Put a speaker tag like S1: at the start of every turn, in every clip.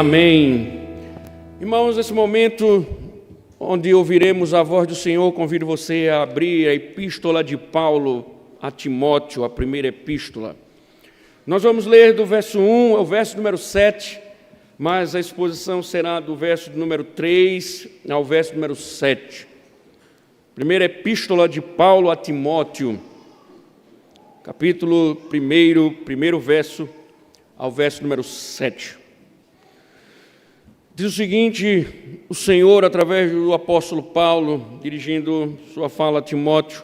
S1: Amém. Irmãos, nesse momento onde ouviremos a voz do Senhor, convido você a abrir a epístola de Paulo a Timóteo, a primeira epístola. Nós vamos ler do verso 1 ao verso número 7, mas a exposição será do verso número 3 ao verso número 7. Primeira epístola de Paulo a Timóteo, capítulo 1, primeiro verso ao verso número 7. Diz o seguinte: o Senhor, através do apóstolo Paulo, dirigindo sua fala a Timóteo: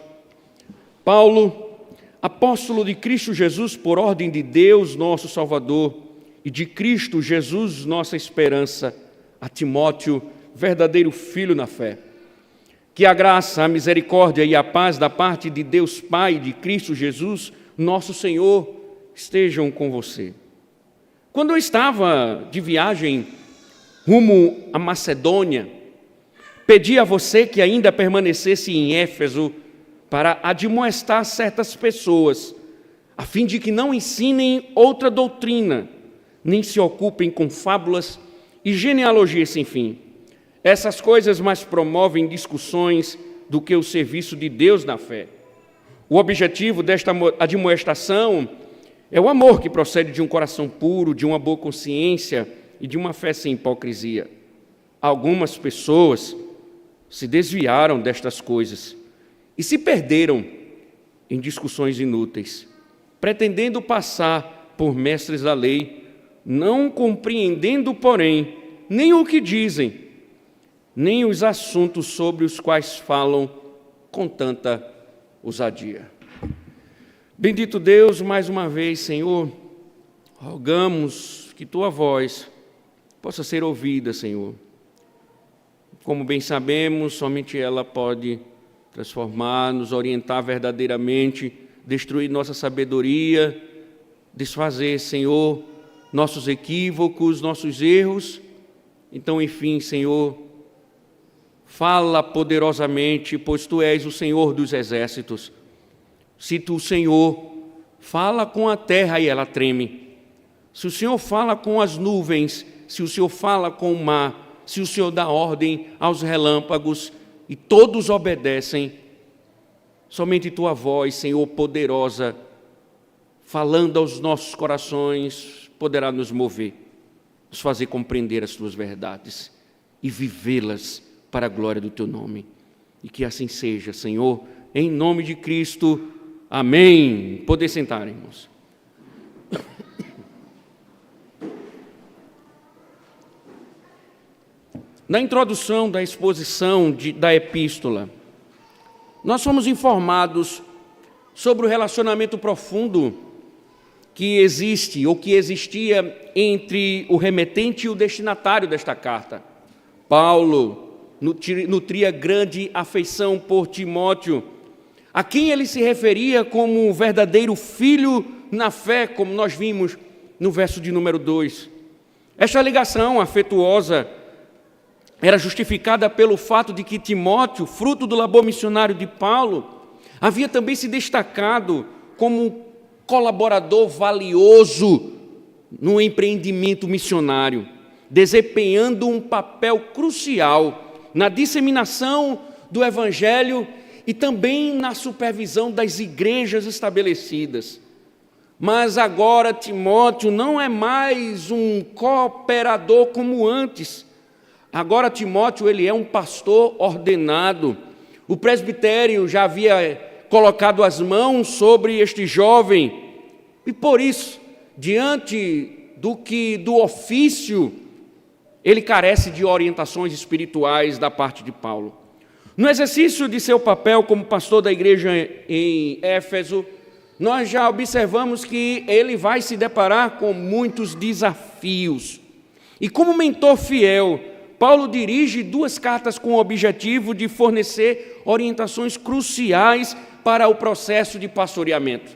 S1: Paulo, apóstolo de Cristo Jesus, por ordem de Deus, nosso Salvador, e de Cristo Jesus, nossa esperança, a Timóteo, verdadeiro filho na fé. Que a graça, a misericórdia e a paz da parte de Deus Pai e de Cristo Jesus, nosso Senhor, estejam com você. Quando eu estava de viagem rumo à Macedônia, pedi a você que ainda permanecesse em Éfeso para admoestar certas pessoas, a fim de que não ensinem outra doutrina, nem se ocupem com fábulas e genealogias sem fim. Essas coisas mais promovem discussões do que o serviço de Deus na fé. O objetivo desta admoestação é o amor que procede de um coração puro, de uma boa consciência e de uma fé sem hipocrisia. Algumas pessoas se desviaram destas coisas e se perderam em discussões inúteis, pretendendo passar por mestres da lei, não compreendendo, porém, nem o que dizem, nem os assuntos sobre os quais falam com tanta ousadia. Bendito Deus, mais uma vez, Senhor, rogamos que Tua voz possa ser ouvida, Senhor. Como bem sabemos, somente ela pode transformar, nos orientar verdadeiramente, destruir nossa sabedoria, desfazer, Senhor, nossos equívocos, nossos erros. Então, enfim, Senhor, fala poderosamente, pois Tu és o Senhor dos exércitos. Se Tu, Senhor, fala com a terra e ela treme. Se o Senhor fala com as nuvens, se o Senhor fala com o mar, se o Senhor dá ordem aos relâmpagos e todos obedecem, somente Tua voz, Senhor, poderosa, falando aos nossos corações, poderá nos mover, nos fazer compreender as Tuas verdades e vivê-las para a glória do Teu nome. E que assim seja, Senhor, em nome de Cristo. Amém. Poder sentar, irmãos. Na introdução da exposição da epístola, nós fomos informados sobre o relacionamento profundo que existe ou que existia entre o remetente e o destinatário desta carta. Paulo nutria grande afeição por Timóteo, a quem ele se referia como um verdadeiro filho na fé, como nós vimos no verso de número 2. Esta ligação afetuosa era justificada pelo fato de que Timóteo, fruto do labor missionário de Paulo, havia também se destacado como colaborador valioso no empreendimento missionário, desempenhando um papel crucial na disseminação do Evangelho e também na supervisão das igrejas estabelecidas. Mas agora Timóteo não é mais um cooperador como antes. Agora Timóteo, ele é um pastor ordenado. O presbitério já havia colocado as mãos sobre este jovem e por isso, diante do ofício, ele carece de orientações espirituais da parte de Paulo. No exercício de seu papel como pastor da igreja em Éfeso, nós já observamos que ele vai se deparar com muitos desafios. E como mentor fiel, Paulo dirige 2 cartas com o objetivo de fornecer orientações cruciais para o processo de pastoreamento.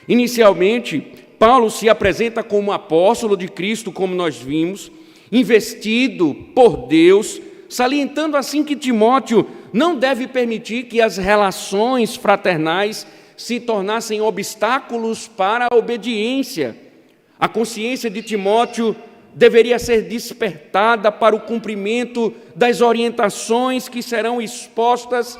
S1: Inicialmente, Paulo se apresenta como apóstolo de Cristo, como nós vimos, investido por Deus, salientando assim que Timóteo não deve permitir que as relações fraternais se tornassem obstáculos para a obediência. A consciência de Timóteo deveria ser despertada para o cumprimento das orientações que serão expostas,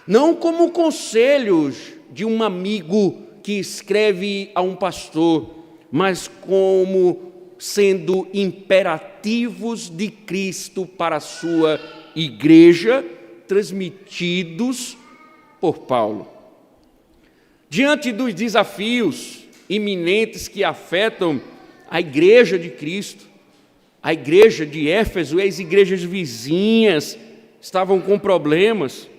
S1: não como conselhos de um amigo que escreve a um pastor, mas como sendo imperativos de Cristo para a sua igreja, transmitidos por Paulo. Diante dos desafios iminentes que afetam a igreja de Cristo, a igreja de Éfeso e as igrejas vizinhas estavam com problemas,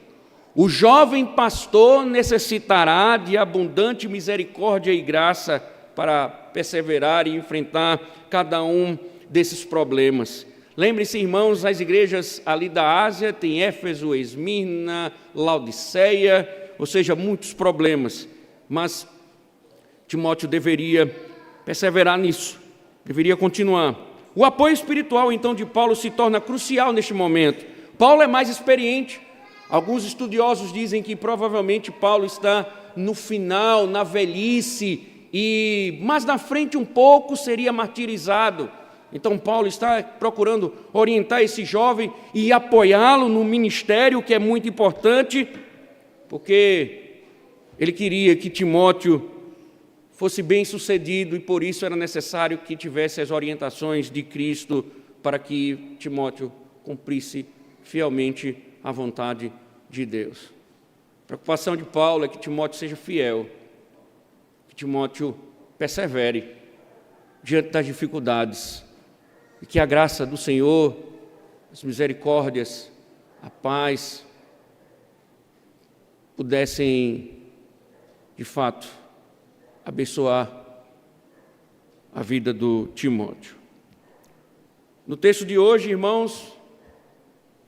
S1: o jovem pastor necessitará de abundante misericórdia e graça para perseverar e enfrentar cada um desses problemas. Lembrem-se, irmãos, as igrejas ali da Ásia, tem Éfeso, Esmirna, Laodiceia, ou seja, muitos problemas, mas Timóteo deveria perseverar nisso, deveria continuar. O apoio espiritual, então, de Paulo se torna crucial neste momento. Paulo é mais experiente. Alguns estudiosos dizem que provavelmente Paulo está no final, na velhice, e mais na frente um pouco seria martirizado. Então Paulo está procurando orientar esse jovem e apoiá-lo no ministério, que é muito importante, porque ele queria que Timóteo fosse bem-sucedido e por isso era necessário que tivesse as orientações de Cristo para que Timóteo cumprisse fielmente a vontade de Deus. A preocupação de Paulo é que Timóteo seja fiel, que Timóteo persevere diante das dificuldades e que a graça do Senhor, as misericórdias, a paz pudessem, de fato, abençoar a vida do Timóteo. No texto de hoje, irmãos,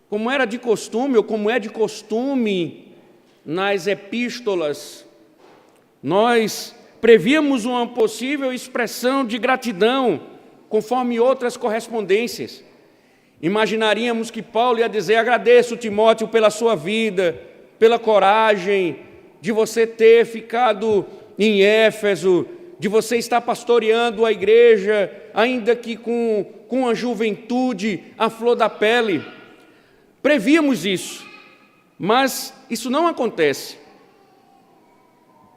S1: como era de costume, ou como é de costume nas epístolas, nós prevíamos uma possível expressão de gratidão, conforme outras correspondências. Imaginaríamos que Paulo ia dizer: agradeço, Timóteo, pela sua vida, pela coragem de você ter ficado em Éfeso, de você estar pastoreando a igreja, ainda que com a juventude à flor da pele. Prevíamos isso, mas isso não acontece.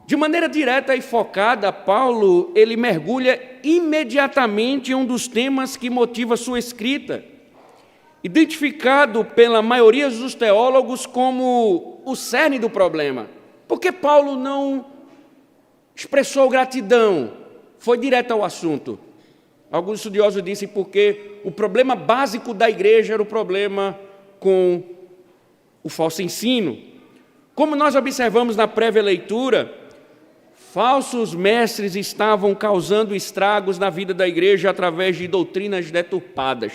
S1: De maneira direta e focada, Paulo, ele mergulha imediatamente em um dos temas que motiva sua escrita, identificado pela maioria dos teólogos como o cerne do problema. Por que Paulo não expressou gratidão? Foi direto ao assunto. Alguns estudiosos dizem porque o problema básico da igreja era o problema com o falso ensino. Como nós observamos na prévia leitura, falsos mestres estavam causando estragos na vida da igreja através de doutrinas deturpadas.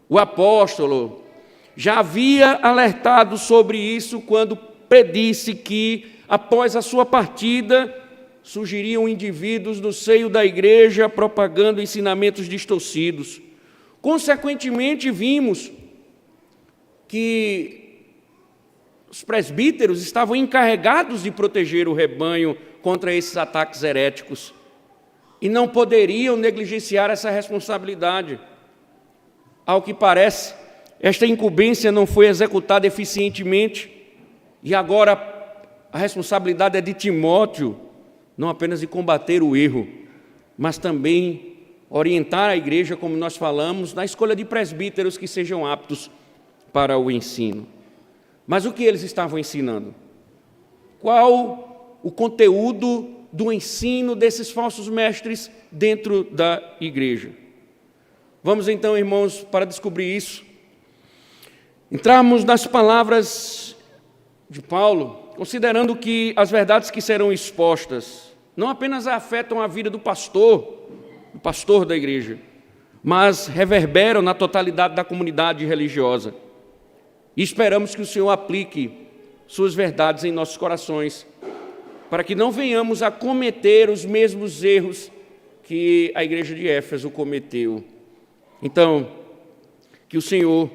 S1: O apóstolo já havia alertado sobre isso quando predisse que, após a sua partida, surgiriam indivíduos no seio da igreja propagando ensinamentos distorcidos. Consequentemente, vimos que os presbíteros estavam encarregados de proteger o rebanho contra esses ataques heréticos e não poderiam negligenciar essa responsabilidade. Ao que parece, esta incumbência não foi executada eficientemente e agora a responsabilidade é de Timóteo, não apenas de combater o erro, mas também orientar a igreja, como nós falamos, na escolha de presbíteros que sejam aptos para o ensino. Mas o que eles estavam ensinando? Qual o conteúdo do ensino desses falsos mestres dentro da igreja? Vamos então, irmãos, para descobrir isso, entrarmos nas palavras de Paulo, considerando que as verdades que serão expostas não apenas afetam a vida do pastor da igreja, mas reverberam na totalidade da comunidade religiosa. E esperamos que o Senhor aplique suas verdades em nossos corações, para que não venhamos a cometer os mesmos erros que a igreja de Éfeso cometeu. Então, que o Senhor,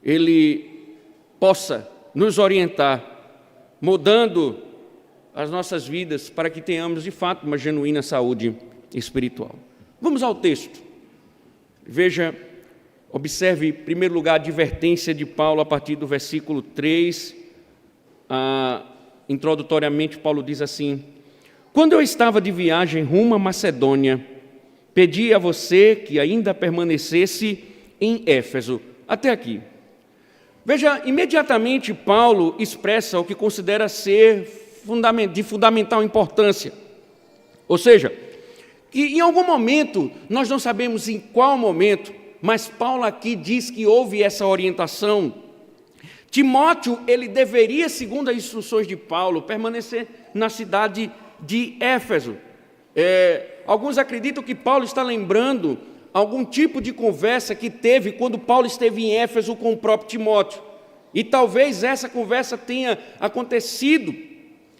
S1: Ele possa nos orientar, mudando as nossas vidas, para que tenhamos, de fato, uma genuína saúde espiritual. Vamos ao texto. Veja, observe, em primeiro lugar, a advertência de Paulo a partir do versículo 3. Introdutoriamente, Paulo diz assim: quando eu estava de viagem rumo à Macedônia, pedi a você que ainda permanecesse em Éfeso. Até aqui. Veja, imediatamente Paulo expressa o que considera ser de fundamental importância. Ou seja, que em algum momento, nós não sabemos em qual momento, mas Paulo aqui diz que houve essa orientação. Timóteo, ele deveria, segundo as instruções de Paulo, permanecer na cidade de Éfeso. Alguns acreditam que Paulo está lembrando algum tipo de conversa que teve quando Paulo esteve em Éfeso com o próprio Timóteo. E talvez essa conversa tenha acontecido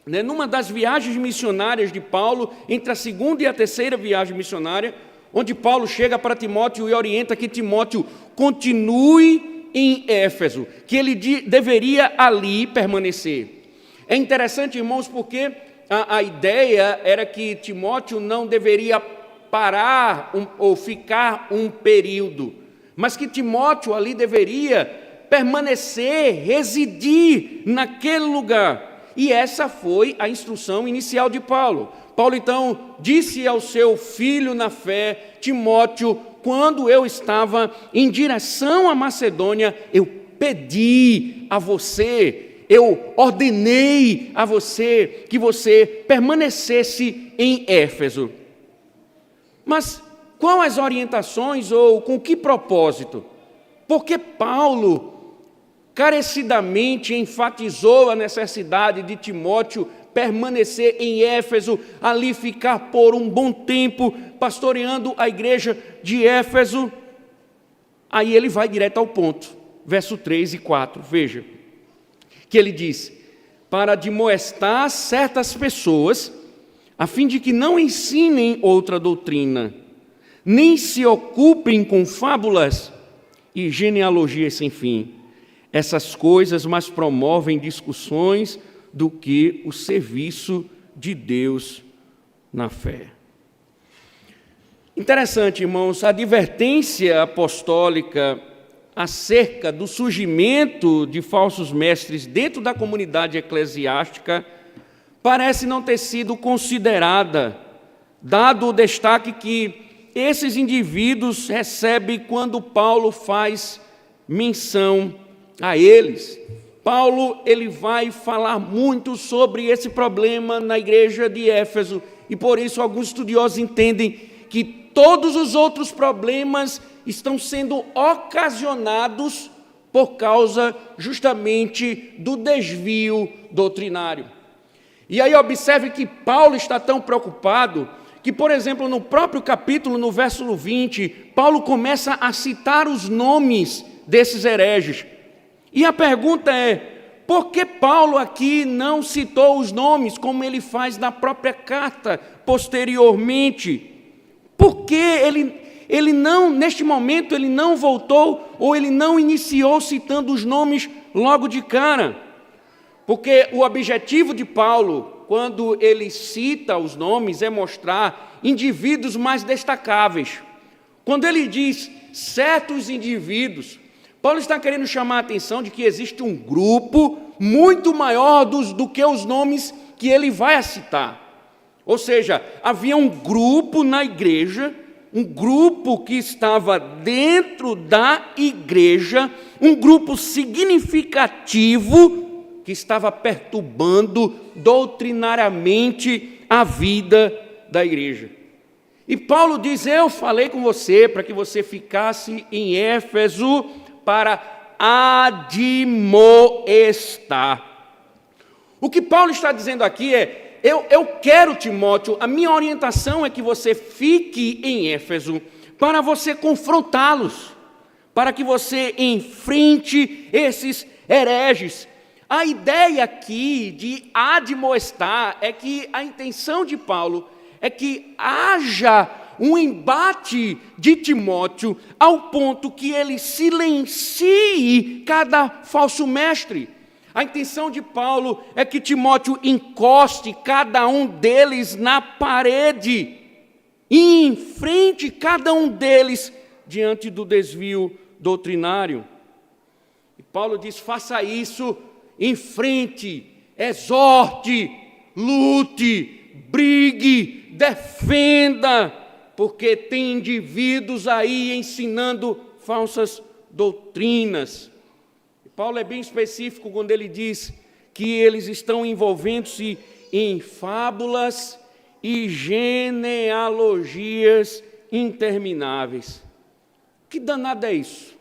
S1: numa das viagens missionárias de Paulo, entre a segunda e a terceira viagem missionária, onde Paulo chega para Timóteo e orienta que Timóteo continue em Éfeso, que ele deveria ali permanecer. É interessante, irmãos, porque a ideia era que Timóteo não deveria parar ou ficar um período, mas que Timóteo ali deveria permanecer, residir naquele lugar. E essa foi a instrução inicial de Paulo. Paulo, então, disse ao seu filho na fé, Timóteo: quando eu estava em direção à Macedônia, eu pedi a você, eu ordenei a você que você permanecesse em Éfeso. Mas quais as orientações ou com que propósito? Porque Paulo carecidamente enfatizou a necessidade de Timóteo permanecer em Éfeso, ali ficar por um bom tempo, pastoreando a igreja de Éfeso. Aí ele vai direto ao ponto, verso 3 e 4, veja, que ele diz: para admoestar certas pessoas, a fim de que não ensinem outra doutrina, nem se ocupem com fábulas e genealogias sem fim. Essas coisas mais promovem discussões do que o serviço de Deus na fé. Interessante, irmãos, a advertência apostólica acerca do surgimento de falsos mestres dentro da comunidade eclesiástica parece não ter sido considerada, dado o destaque que esses indivíduos recebem quando Paulo faz menção a eles. Paulo, ele vai falar muito sobre esse problema na igreja de Éfeso, e por isso alguns estudiosos entendem que todos os outros problemas estão sendo ocasionados por causa justamente do desvio doutrinário. E aí observe que Paulo está tão preocupado que, por exemplo, no próprio capítulo, no verso 20, Paulo começa a citar os nomes desses hereges. E a pergunta é: por que Paulo aqui não citou os nomes, como ele faz na própria carta posteriormente? Por que ele não, neste momento, ele não voltou, ou ele não iniciou citando os nomes logo de cara? Porque o objetivo de Paulo, quando ele cita os nomes, é mostrar indivíduos mais destacáveis. Quando ele diz certos indivíduos, Paulo está querendo chamar a atenção de que existe um grupo muito maior do que os nomes que ele vai citar. Ou seja, havia um grupo na igreja, um grupo que estava dentro da igreja, um grupo significativo que estava perturbando doutrinariamente a vida da igreja. E Paulo diz: eu falei com você para que você ficasse em Éfeso para admoestar. O que Paulo está dizendo aqui é: eu quero, Timóteo, a minha orientação é que você fique em Éfeso para você confrontá-los, para que você enfrente esses hereges. A ideia aqui de admoestar é que a intenção de Paulo é que haja um embate de Timóteo ao ponto que ele silencie cada falso mestre. A intenção de Paulo é que Timóteo encoste cada um deles na parede e enfrente cada um deles diante do desvio doutrinário. E Paulo diz: faça isso, enfrente, exorte, lute, brigue, defenda, porque tem indivíduos aí ensinando falsas doutrinas. E Paulo é bem específico quando ele diz que eles estão envolvendo-se em fábulas e genealogias intermináveis. Que danado é isso?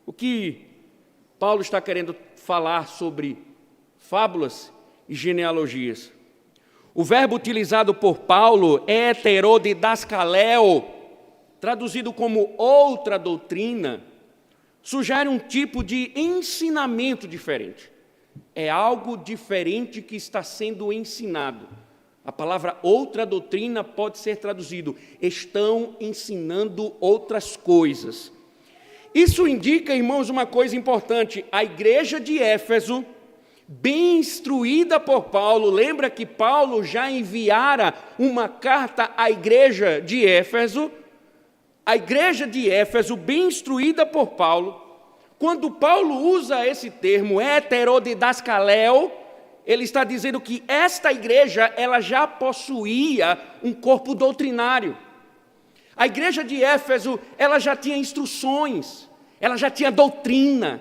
S1: O que Paulo está querendo falar sobre fábulas e genealogias? O verbo utilizado por Paulo é heterodidaskaleo, traduzido como outra doutrina, sugere um tipo de ensinamento diferente. É algo diferente que está sendo ensinado. A palavra outra doutrina pode ser traduzido: estão ensinando outras coisas. Isso indica, irmãos, uma coisa importante. A igreja de Éfeso, bem instruída por Paulo, lembra que Paulo já enviara uma carta à igreja de Éfeso? A igreja de Éfeso, bem instruída por Paulo, quando Paulo usa esse termo, heterodidaskaleo, ele está dizendo que esta igreja, ela já possuía um corpo doutrinário. A igreja de Éfeso, ela já tinha instruções, ela já tinha doutrina,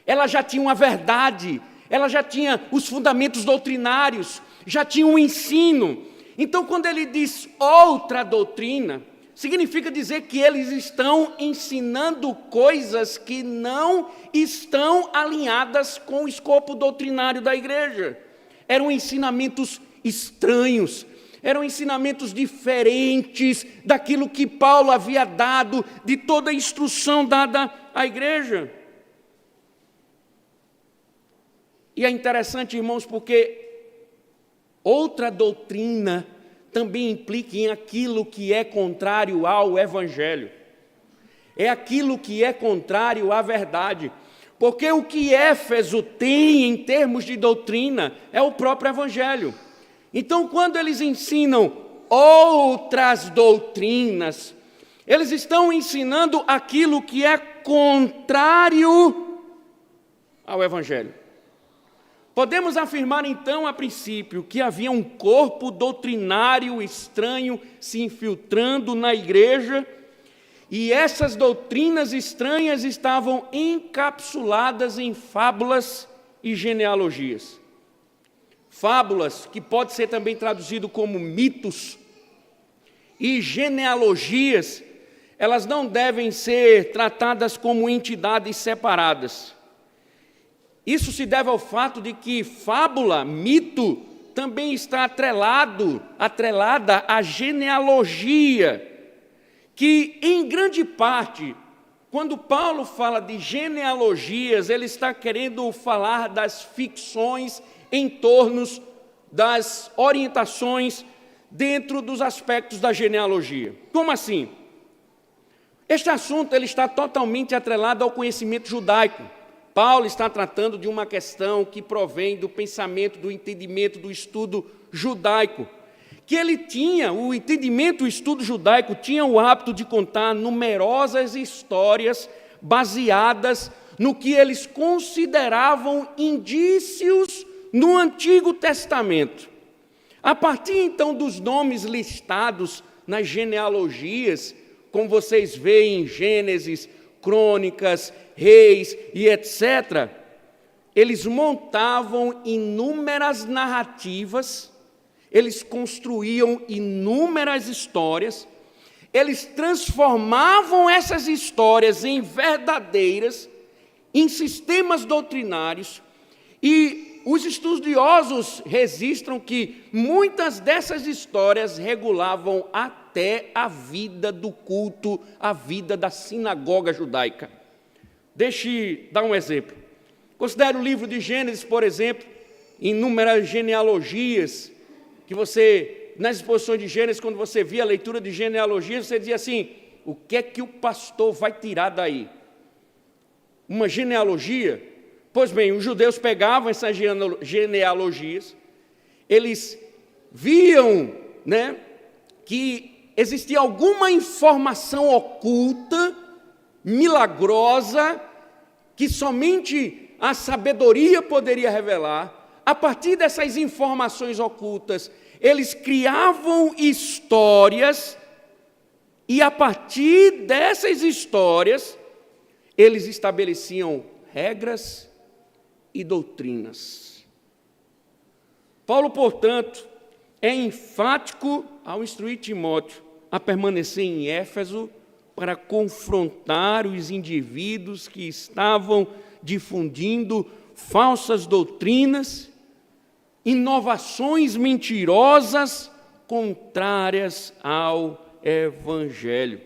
S1: ela já tinha uma verdade, ela já tinha os fundamentos doutrinários, já tinha um ensino. Então, quando ele diz outra doutrina, significa dizer que eles estão ensinando coisas que não estão alinhadas com o escopo doutrinário da igreja. Eram ensinamentos estranhos, eram ensinamentos diferentes daquilo que Paulo havia dado, de toda a instrução dada à igreja. E é interessante, irmãos, porque outra doutrina também implica em aquilo que é contrário ao Evangelho. É aquilo que é contrário à verdade. Porque o que Éfeso tem em termos de doutrina é o próprio Evangelho. Então, quando eles ensinam outras doutrinas, eles estão ensinando aquilo que é contrário ao Evangelho. Podemos afirmar, então, a princípio, que havia um corpo doutrinário estranho se infiltrando na igreja, e essas doutrinas estranhas estavam encapsuladas em fábulas e genealogias. Fábulas, que pode ser também traduzido como mitos, e genealogias, elas não devem ser tratadas como entidades separadas. Isso se deve ao fato de que fábula, mito, também está atrelada à genealogia, que em grande parte, quando Paulo fala de genealogias, ele está querendo falar das ficções em torno das orientações dentro dos aspectos da genealogia. Como assim? Este assunto ele está totalmente atrelado ao conhecimento judaico. Paulo está tratando de uma questão que provém do pensamento, do entendimento, do estudo judaico. Que ele tinha, o entendimento, o estudo judaico, tinha o hábito de contar numerosas histórias baseadas no que eles consideravam indícios no Antigo Testamento. A partir então dos nomes listados nas genealogias, como vocês veem em Gênesis, Crônicas, Reis e etc., eles montavam inúmeras narrativas, eles construíam inúmeras histórias, eles transformavam essas histórias em verdadeiras, em sistemas doutrinários, e os estudiosos registram que muitas dessas histórias regulavam até a vida do culto, a vida da sinagoga judaica. Deixe dar um exemplo. Considere o livro de Gênesis, por exemplo, inúmeras genealogias, que você, nas exposições de Gênesis, quando você via a leitura de genealogias, você dizia assim: o que é que o pastor vai tirar daí? Uma genealogia? Pois bem, os judeus pegavam essas genealogias, eles viam, que existia alguma informação oculta, milagrosa, que somente a sabedoria poderia revelar. A partir dessas informações ocultas, eles criavam histórias, e a partir dessas histórias, eles estabeleciam regras e doutrinas. Paulo, portanto, é enfático ao instruir Timóteo a permanecer em Éfeso para confrontar os indivíduos que estavam difundindo falsas doutrinas, inovações mentirosas contrárias ao Evangelho.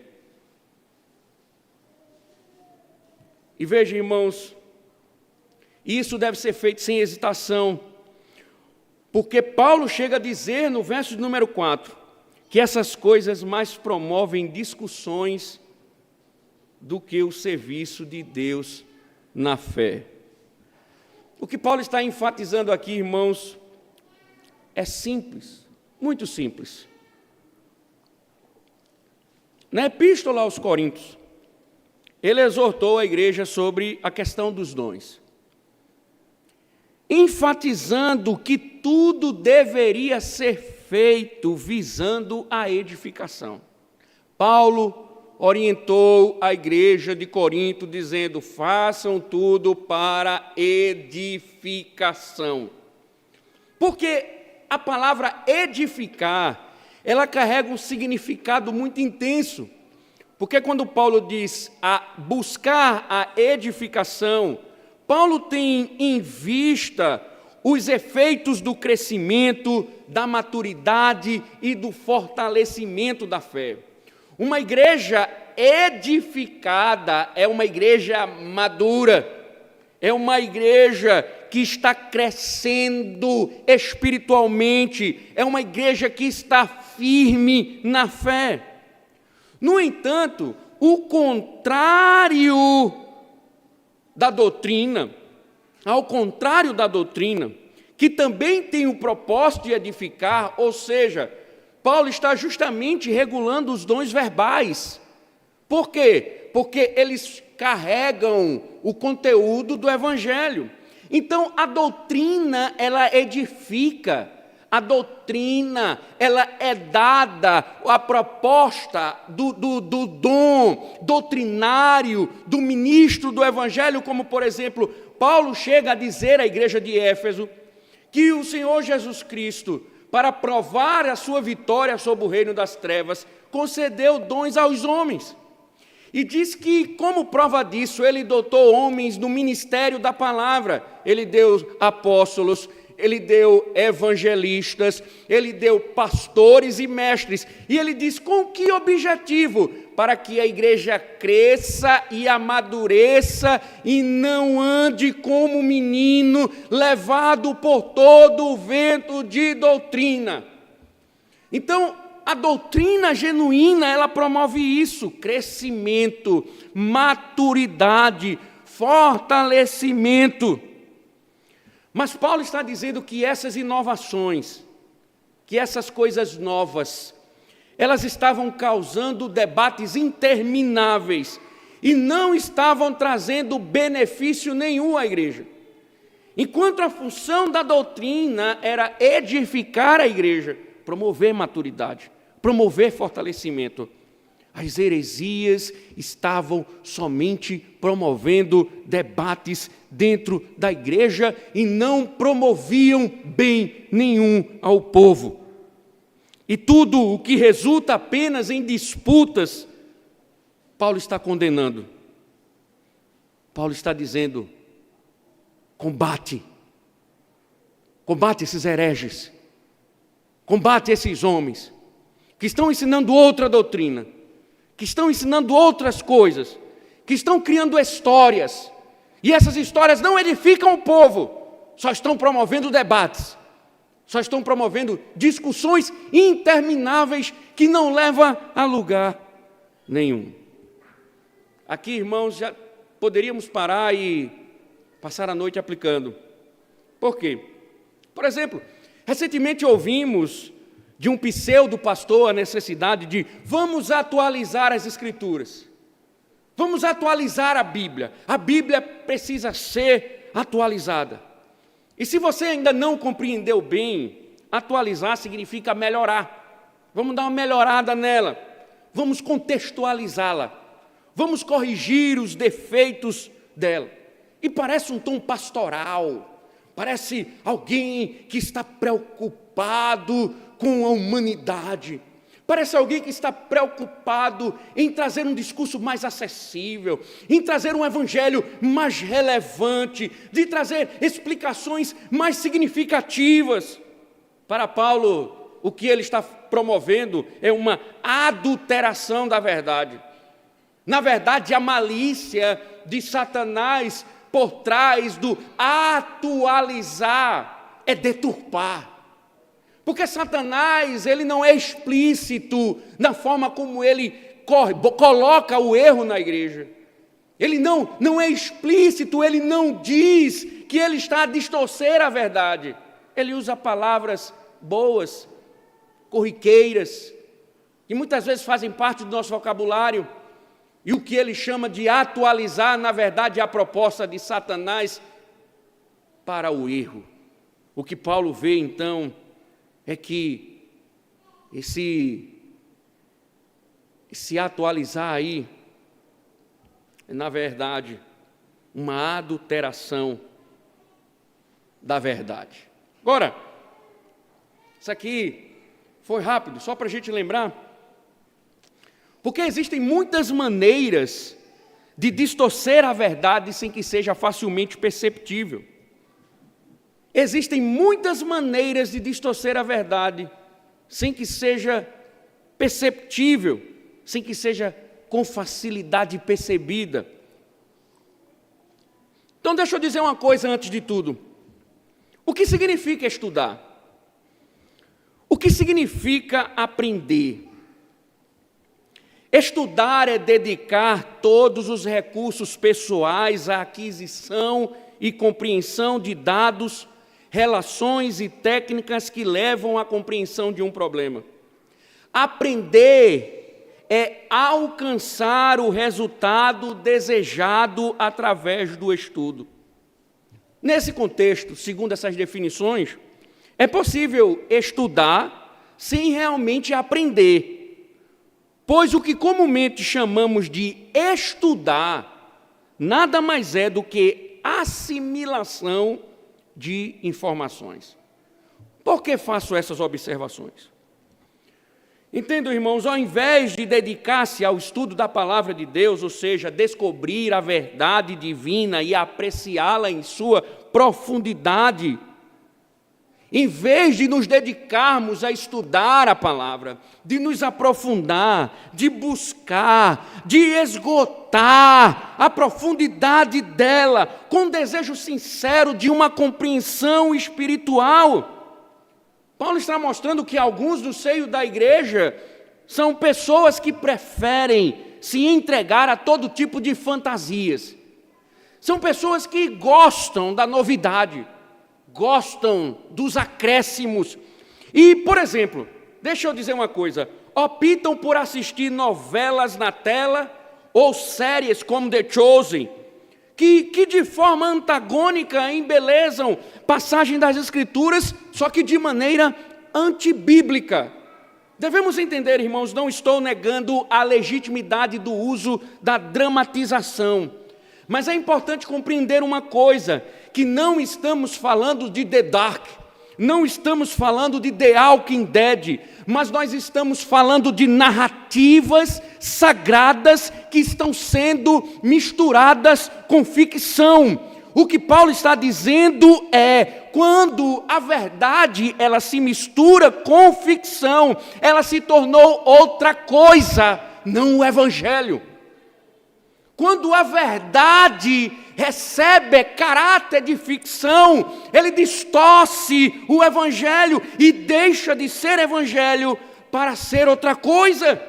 S1: E veja, irmãos, isso deve ser feito sem hesitação, porque Paulo chega a dizer no verso número 4, que essas coisas mais promovem discussões do que o serviço de Deus na fé. O que Paulo está enfatizando aqui, irmãos, é simples, muito simples. Na Epístola aos Coríntios, ele exortou a igreja sobre a questão dos dons, enfatizando que tudo deveria ser feito visando a edificação. Paulo orientou a igreja de Corinto dizendo: façam tudo para edificação. Porque a palavra edificar, ela carrega um significado muito intenso. Porque quando Paulo diz a buscar a edificação, Paulo tem em vista os efeitos do crescimento, da maturidade e do fortalecimento da fé. Uma igreja edificada é uma igreja madura, é uma igreja que está crescendo espiritualmente, é uma igreja que está firme na fé. No entanto, o contrário da doutrina, ao contrário da doutrina, que também tem o propósito de edificar, ou seja, Paulo está justamente regulando os dons verbais. Por quê? Porque eles carregam o conteúdo do Evangelho. Então, a doutrina, ela edifica. A doutrina, ela é dada, a proposta do dom doutrinário do ministro do Evangelho, como, por exemplo, Paulo chega a dizer à igreja de Éfeso que o Senhor Jesus Cristo, para provar a sua vitória sobre o reino das trevas, concedeu dons aos homens. E diz que, como prova disso, ele dotou homens no ministério da palavra. Ele deu apóstolos, ele deu evangelistas, ele deu pastores e mestres. E ele diz, com que objetivo? Para que a igreja cresça e amadureça e não ande como menino, levado por todo o vento de doutrina. Então, a doutrina genuína, ela promove isso, crescimento, maturidade, fortalecimento. Mas Paulo está dizendo que essas inovações, que essas coisas novas, elas estavam causando debates intermináveis e não estavam trazendo benefício nenhum à igreja. Enquanto a função da doutrina era edificar a igreja, promover maturidade, promover fortalecimento, as heresias estavam somente promovendo debates dentro da igreja e não promoviam bem nenhum ao povo. E tudo o que resulta apenas em disputas, Paulo está condenando. Paulo está dizendo, combate esses hereges, combate esses homens que estão ensinando outra doutrina, que estão ensinando outras coisas, que estão criando histórias, e essas histórias não edificam o povo, só estão promovendo debates, só estão promovendo discussões intermináveis que não levam a lugar nenhum. Aqui, irmãos, já poderíamos parar e passar a noite aplicando. Por quê? Por exemplo, recentemente ouvimos de um pseudo-pastor a necessidade de vamos atualizar as Escrituras. Vamos atualizar a Bíblia. A Bíblia precisa ser atualizada. E se você ainda não compreendeu bem, atualizar significa melhorar. Vamos dar uma melhorada nela. Vamos contextualizá-la. Vamos corrigir os defeitos dela. E parece um tom pastoral. Parece alguém que está preocupado com a humanidade. Parece alguém que está preocupado em trazer um discurso mais acessível, em trazer um evangelho mais relevante, de trazer explicações mais significativas. Para Paulo, o que ele está promovendo é uma adulteração da verdade. Na verdade, a malícia de Satanás por trás do atualizar é deturpar. Porque Satanás, ele não é explícito na forma como ele coloca o erro na igreja. Ele não é explícito, ele não diz que ele está a distorcer a verdade. Ele usa palavras boas, corriqueiras, que muitas vezes fazem parte do nosso vocabulário. E o que ele chama de atualizar, na verdade, é a proposta de Satanás para o erro. O que Paulo vê, então, é que esse atualizar aí é, na verdade, uma adulteração da verdade. Agora, isso aqui foi rápido, só para a gente lembrar, porque existem muitas maneiras de distorcer a verdade sem que seja facilmente perceptível. Existem muitas maneiras de distorcer a verdade sem que seja perceptível, sem que seja com facilidade percebida. Então deixa eu dizer uma coisa antes de tudo. O que significa estudar? O que significa aprender? Estudar é dedicar todos os recursos pessoais à aquisição e compreensão de dados, relações e técnicas que levam à compreensão de um problema. Aprender é alcançar o resultado desejado através do estudo. Nesse contexto, segundo essas definições, é possível estudar sem realmente aprender, pois o que comumente chamamos de estudar nada mais é do que assimilação de informações. Por que faço essas observações? Entendam, irmãos, ao invés de dedicar-se ao estudo da palavra de Deus, ou seja, descobrir a verdade divina e apreciá-la em sua profundidade, em vez de nos dedicarmos a estudar a palavra, de nos aprofundar, de buscar, de esgotar a profundidade dela, com desejo sincero de uma compreensão espiritual, Paulo está mostrando que alguns do seio da igreja são pessoas que preferem se entregar a todo tipo de fantasias. São pessoas que gostam da novidade, gostam dos acréscimos. E, por exemplo, deixa eu dizer uma coisa, optam por assistir novelas na tela ou séries como The Chosen, que de forma antagônica embelezam passagem das Escrituras, só que de maneira antibíblica. Devemos entender, irmãos, não estou negando a legitimidade do uso da dramatização, mas é importante compreender uma coisa, que não estamos falando de The Dark, não estamos falando de The Walking Dead, mas nós estamos falando de narrativas sagradas que estão sendo misturadas com ficção. O que Paulo está dizendo é, quando a verdade ela se mistura com ficção, ela se tornou outra coisa, não o evangelho. Quando a verdade recebe caráter de ficção, ele distorce o evangelho e deixa de ser evangelho para ser outra coisa.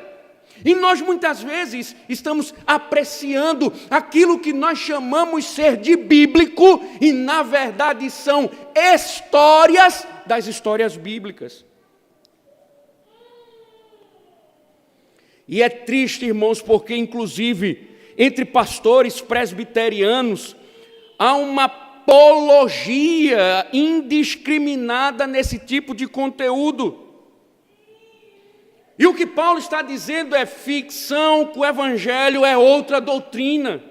S1: E nós muitas vezes estamos apreciando aquilo que nós chamamos ser de bíblico e na verdade são histórias das histórias bíblicas. E é triste, irmãos, porque inclusive entre pastores presbiterianos há uma apologia indiscriminada nesse tipo de conteúdo. E o que Paulo está dizendo é ficção, que o evangelho é outra doutrina,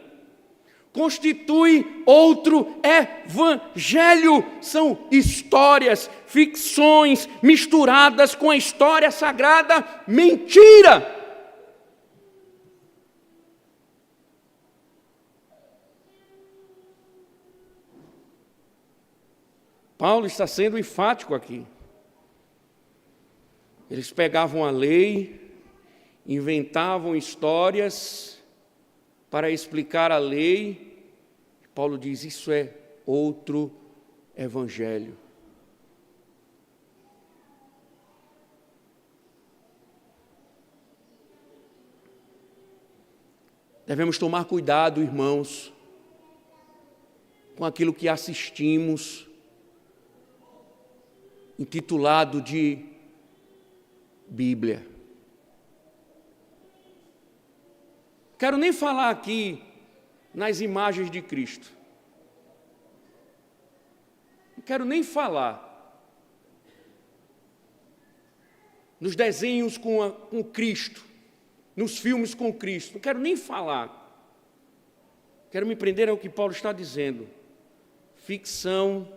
S1: constitui outro evangelho, são histórias, ficções misturadas com a história sagrada, mentira. Paulo está sendo enfático aqui. Eles pegavam a lei, inventavam histórias para explicar a lei. Paulo diz, isso é outro evangelho. Devemos tomar cuidado, irmãos, com aquilo que assistimos, intitulado de Bíblia. Quero nem falar aqui nas imagens de Cristo. Não quero nem falar nos desenhos com Cristo, nos filmes com Cristo. Não quero nem falar. Quero me prender ao que Paulo está dizendo. Ficção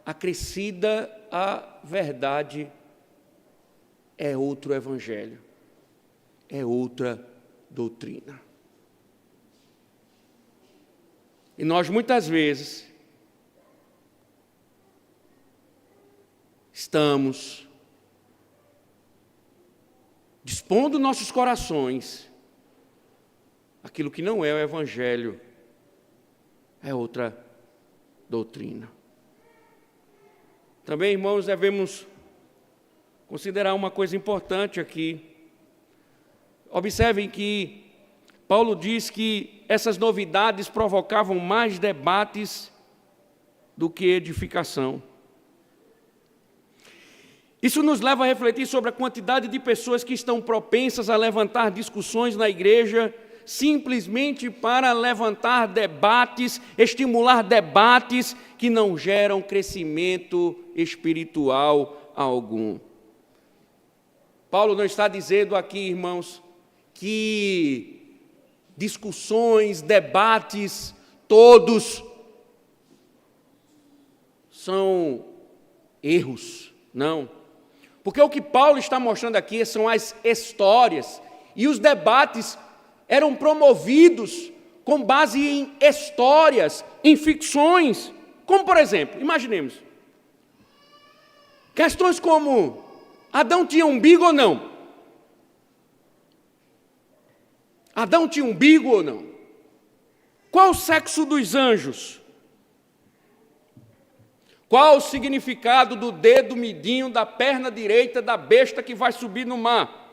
S1: acrescida à verdade é outro evangelho, é outra doutrina. E nós muitas vezes estamos dispondo nossos corações aquilo que não é o evangelho, é outra doutrina. Também, irmãos, devemos considerar uma coisa importante aqui. Observem que Paulo diz que essas novidades provocavam mais debates do que edificação. Isso nos leva a refletir sobre a quantidade de pessoas que estão propensas a levantar discussões na igreja simplesmente para levantar debates, estimular debates que não geram crescimento espiritual algum. Paulo não está dizendo aqui, irmãos, que discussões, debates, todos são erros, não. Porque o que Paulo está mostrando aqui são as histórias, e os debates eram promovidos com base em histórias, em ficções, como por exemplo, imaginemos, questões como: Adão tinha umbigo ou não? Adão tinha umbigo ou não? Qual o sexo dos anjos? Qual o significado do dedo midinho da perna direita da besta que vai subir no mar?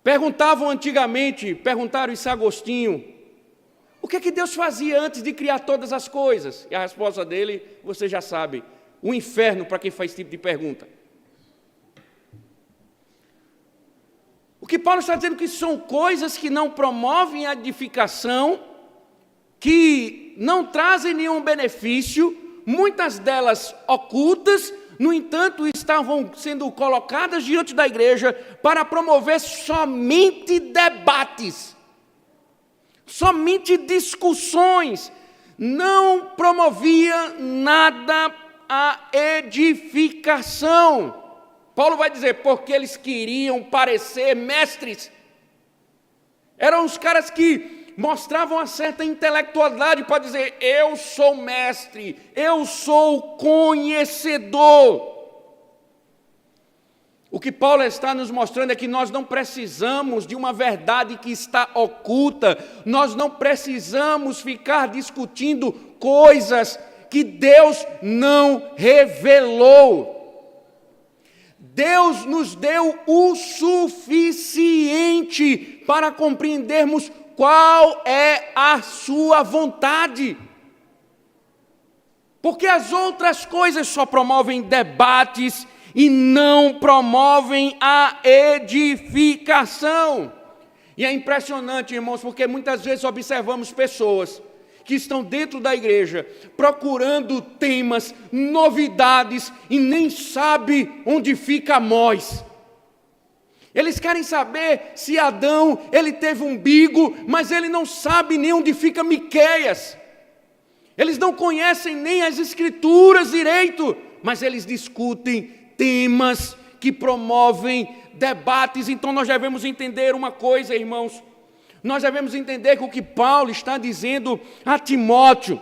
S1: Perguntaram isso a Agostinho, o que é que Deus fazia antes de criar todas as coisas? E a resposta dele, você já sabe, o inferno para quem faz esse tipo de pergunta. O que Paulo está dizendo que são coisas que não promovem a edificação, que não trazem nenhum benefício, muitas delas ocultas, no entanto, estavam sendo colocadas diante da igreja para promover somente debates, somente discussões, não promovia nada a edificação. Paulo vai dizer, porque eles queriam parecer mestres. Eram os caras que mostravam uma certa intelectualidade para dizer, eu sou mestre, eu sou conhecedor. O que Paulo está nos mostrando é que nós não precisamos de uma verdade que está oculta, nós não precisamos ficar discutindo coisas que Deus não revelou. Deus nos deu o suficiente para compreendermos qual é a sua vontade. Porque as outras coisas só promovem debates e não promovem a edificação. E é impressionante, irmãos, porque muitas vezes observamos pessoas que estão dentro da igreja procurando temas, novidades, e nem sabe onde fica Amós. Eles querem saber se Adão, ele teve umbigo, mas ele não sabe nem onde fica Miqueias. Eles não conhecem nem as escrituras direito, mas eles discutem temas que promovem debates. Então nós devemos entender uma coisa, irmãos. Nós devemos entender que o que Paulo está dizendo a Timóteo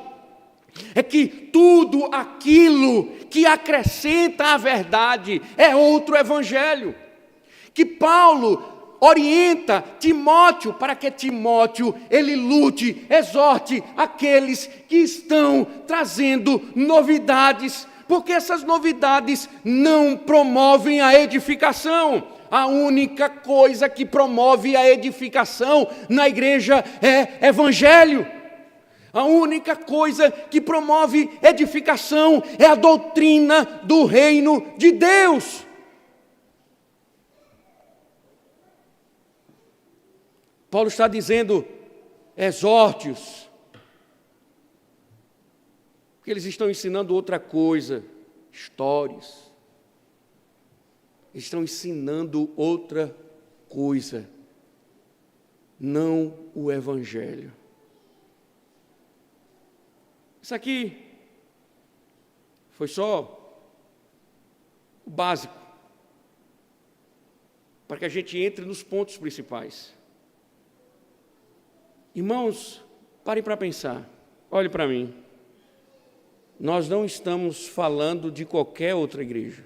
S1: é que tudo aquilo que acrescenta à verdade é outro evangelho. Que Paulo orienta Timóteo para que Timóteo, ele lute, exorte aqueles que estão trazendo novidades, porque essas novidades não promovem a edificação. A única coisa que promove a edificação na igreja é evangelho. A única coisa que promove edificação é a doutrina do reino de Deus. Paulo está dizendo, exorte-os, porque eles estão ensinando outra coisa, histórias. Eles estão ensinando outra coisa, não o evangelho. Isso aqui foi só o básico, para que a gente entre nos pontos principais. Irmãos, parem para pensar, olhem para mim. Nós não estamos falando de qualquer outra igreja.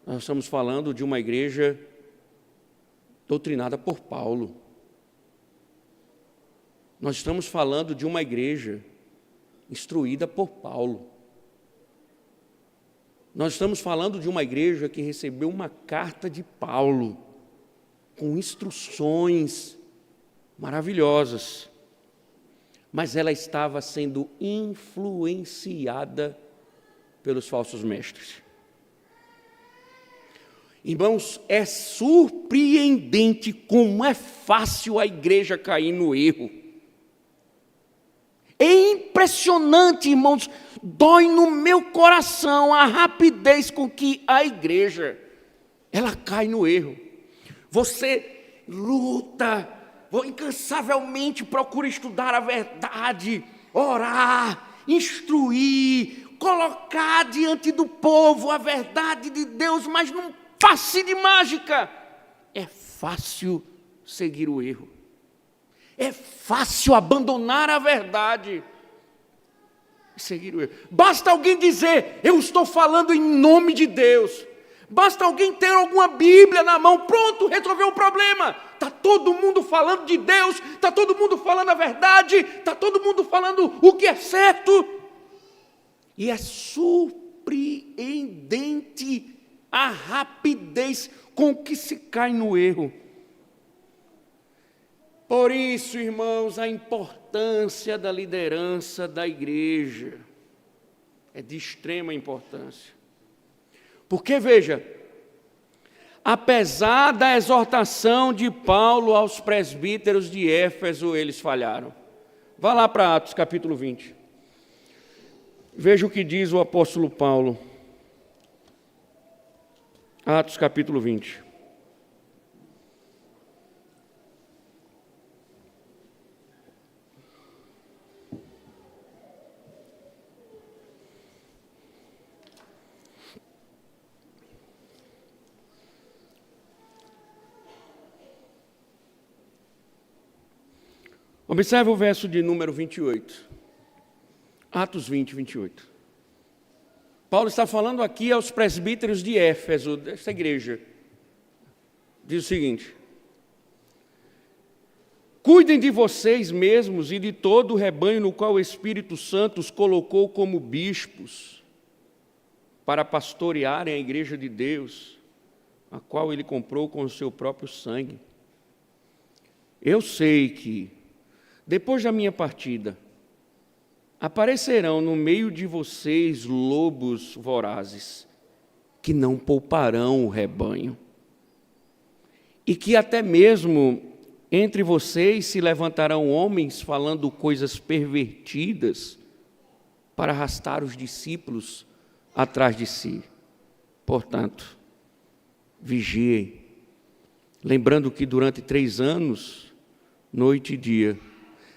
S1: Nós estamos falando de uma igreja doutrinada por Paulo. Nós estamos falando de uma igreja instruída por Paulo. Nós estamos falando de uma igreja que recebeu uma carta de Paulo, com instruções maravilhosas, mas ela estava sendo influenciada pelos falsos mestres. Irmãos, é surpreendente como é fácil a igreja cair no erro. É impressionante, irmãos, dói no meu coração a rapidez com que a igreja, ela cai no erro. Você luta, incansavelmente procura estudar a verdade, orar, instruir, colocar diante do povo a verdade de Deus, mas num passe de mágica. É fácil seguir o erro. É fácil abandonar a verdade e seguir o erro. Basta alguém dizer, eu estou falando em nome de Deus. Basta alguém ter alguma Bíblia na mão, pronto, resolveu o problema. Está todo mundo falando de Deus, está todo mundo falando a verdade, está todo mundo falando o que é certo. E é surpreendente a rapidez com que se cai no erro. Por isso, irmãos, a importância da liderança da igreja é de extrema importância. Porque, veja, apesar da exortação de Paulo aos presbíteros de Éfeso, eles falharam. Vá lá para Atos capítulo 20. Veja o que diz o apóstolo Paulo. Atos capítulo 20. Observe o verso de número 28. Atos 20, 28. Paulo está falando aqui aos presbíteros de Éfeso, dessa igreja. Diz o seguinte: cuidem de vocês mesmos e de todo o rebanho no qual o Espírito Santo os colocou como bispos, para pastorearem a igreja de Deus, a qual ele comprou com o seu próprio sangue. Eu sei que, depois da minha partida, aparecerão no meio de vocês lobos vorazes, que não pouparão o rebanho. E que até mesmo entre vocês se levantarão homens falando coisas pervertidas para arrastar os discípulos atrás de si. Portanto, vigiem, lembrando que durante 3 anos, noite e dia,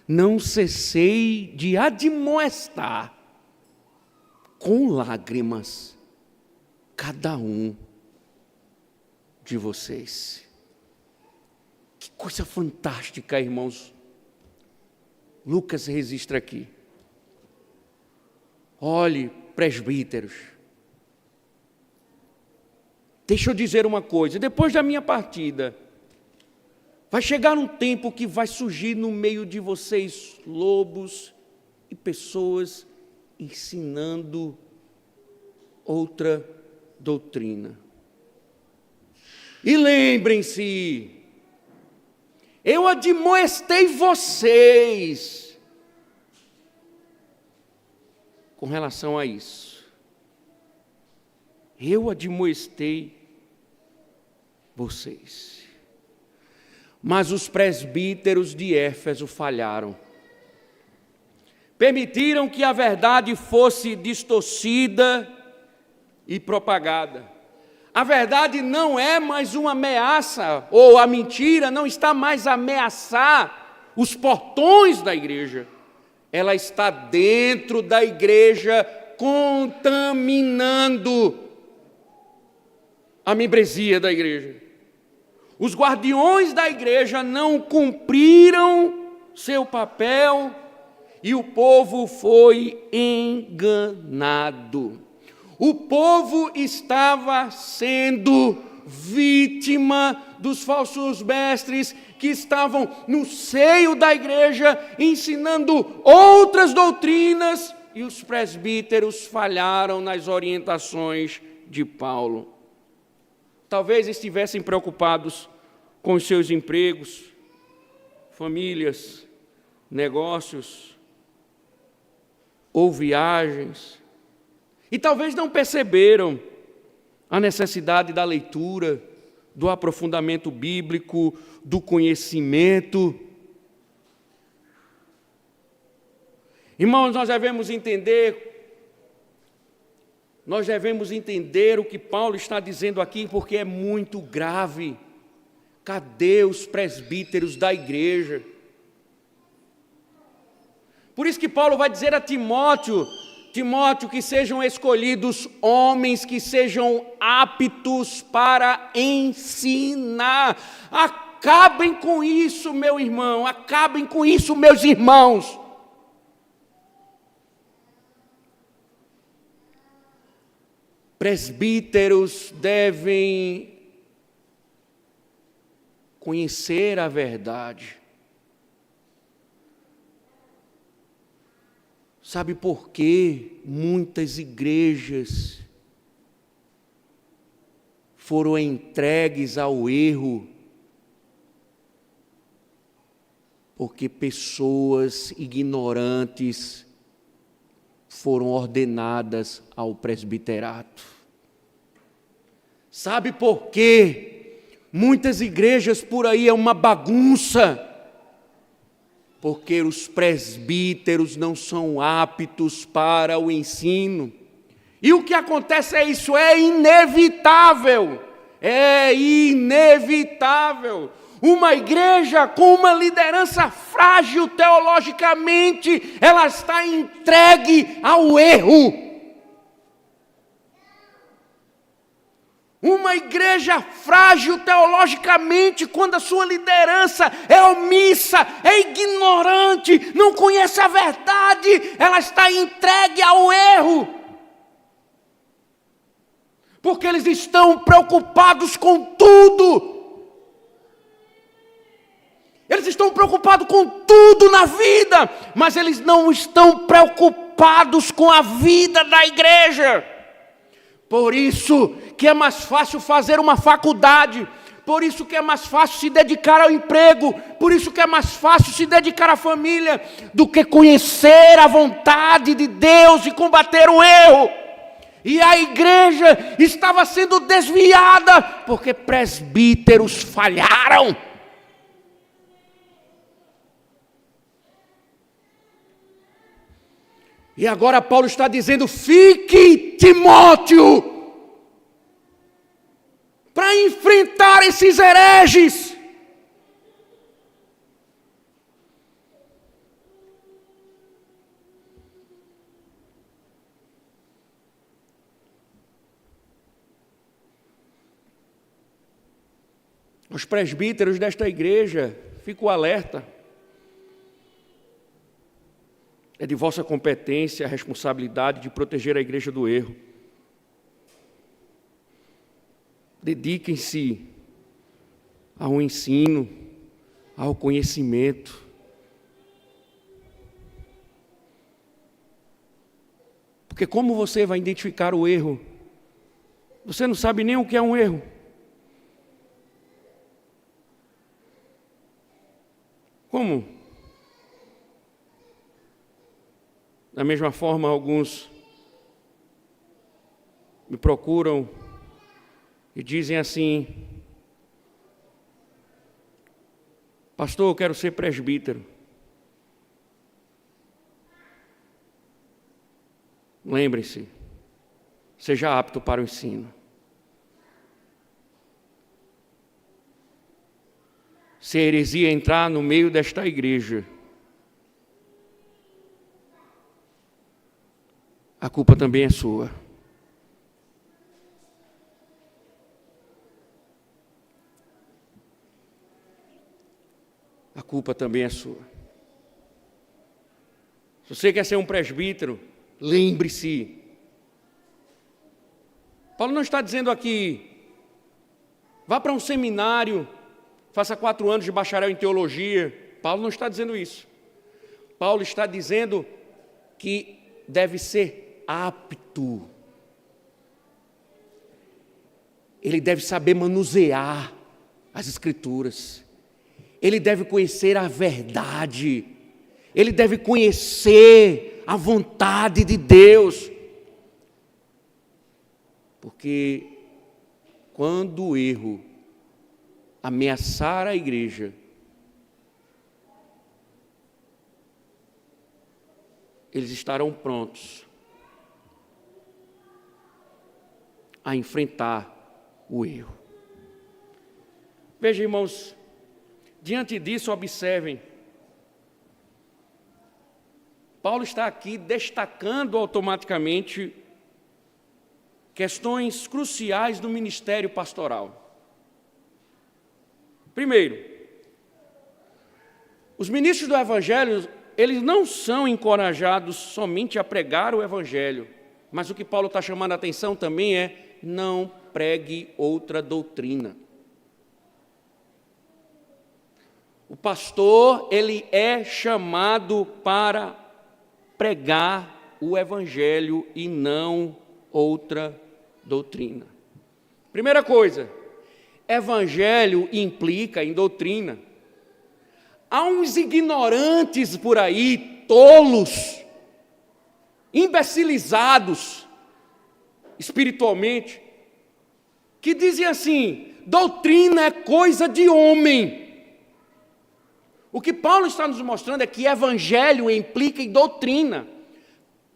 S1: não cessei de admoestar com lágrimas cada um de vocês. Que coisa fantástica, irmãos. Lucas registra aqui. Olhe, presbíteros, deixa eu dizer uma coisa, depois da minha partida, vai chegar um tempo que vai surgir no meio de vocês lobos e pessoas ensinando outra doutrina. E lembrem-se, eu admoestei vocês com relação a isso. Eu admoestei vocês. Mas os presbíteros de Éfeso falharam. Permitiram que a verdade fosse distorcida e propagada. A verdade não é mais uma ameaça, ou a mentira não está mais a ameaçar os portões da igreja. Ela está dentro da igreja, contaminando a membresia da igreja. Os guardiões da igreja não cumpriram seu papel e o povo foi enganado. O povo estava sendo vítima dos falsos mestres que estavam no seio da igreja ensinando outras doutrinas e os presbíteros falharam nas orientações de Paulo. Talvez estivessem preocupados com os seus empregos, famílias, negócios ou viagens. E talvez não perceberam a necessidade da leitura, do aprofundamento bíblico, do conhecimento. Irmãos, nós devemos entender o que Paulo está dizendo aqui, porque é muito grave. Cadê os presbíteros da igreja? Por isso que Paulo vai dizer a Timóteo, que sejam escolhidos homens que sejam aptos para ensinar. Acabem com isso, meu irmão, acabem com isso, meus irmãos. Presbíteros devem conhecer a verdade. Sabe por que muitas igrejas foram entregues ao erro? Porque pessoas ignorantes foram ordenadas ao presbiterato. Sabe por que muitas igrejas por aí é uma bagunça? Porque os presbíteros não são aptos para o ensino. E o que acontece é isso, é inevitável. É inevitável. Uma igreja com uma liderança frágil teologicamente, ela está entregue ao erro. Uma igreja frágil teologicamente, quando a sua liderança é omissa, é ignorante, não conhece a verdade, ela está entregue ao erro. Porque eles estão preocupados com tudo. Eles estão preocupados com tudo na vida, mas eles não estão preocupados com a vida da igreja. Por isso que é mais fácil fazer uma faculdade, por isso que é mais fácil se dedicar ao emprego, por isso que é mais fácil se dedicar à família, do que conhecer a vontade de Deus e combater o erro. E a igreja estava sendo desviada porque presbíteros falharam. E agora Paulo está dizendo: fique, Timóteo, para enfrentar esses hereges. Os presbíteros desta igreja, fico alerta. É de vossa competência a responsabilidade de proteger a igreja do erro. Dediquem-se ao ensino, ao conhecimento. Porque como você vai identificar o erro? Você não sabe nem o que é um erro. Como? Da mesma forma, alguns me procuram e dizem assim: pastor, eu quero ser presbítero. Lembre-se, seja apto para o ensino. Se a heresia entrar no meio desta igreja, a culpa também é sua. A culpa também é sua. Se você quer ser um presbítero, lembre-se. Paulo não está dizendo aqui, vá para um seminário, faça 4 anos de bacharel em teologia. Paulo não está dizendo isso. Paulo está dizendo que deve ser apto. Ele deve saber manusear as Escrituras. Ele deve conhecer a verdade. Ele deve conhecer a vontade de Deus. Porque quando o erro ameaçar a igreja, eles estarão prontos a enfrentar o erro. Veja, irmãos, diante disso, observem, Paulo está aqui destacando automaticamente questões cruciais do ministério pastoral. Primeiro, os ministros do Evangelho, eles não são encorajados somente a pregar o Evangelho, mas o que Paulo está chamando a atenção também é: não pregue outra doutrina. O pastor, ele é chamado para pregar o Evangelho e não outra doutrina. Primeira coisa, Evangelho implica em doutrina. Há uns ignorantes por aí, tolos, imbecilizados espiritualmente, que dizem assim: doutrina é coisa de homem. O que Paulo está nos mostrando é que Evangelho implica em doutrina.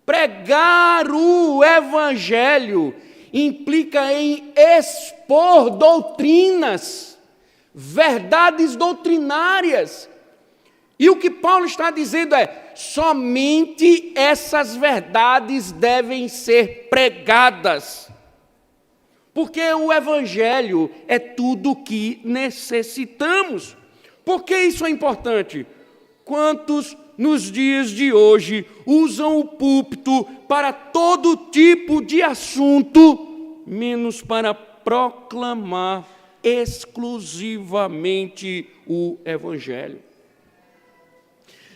S1: Pregar o Evangelho implica em expor doutrinas, verdades doutrinárias. E o que Paulo está dizendo é: somente essas verdades devem ser pregadas. Porque o Evangelho é tudo o que necessitamos. Por que isso é importante? Quantos nos dias de hoje usam o púlpito para todo tipo de assunto, menos para proclamar exclusivamente o Evangelho?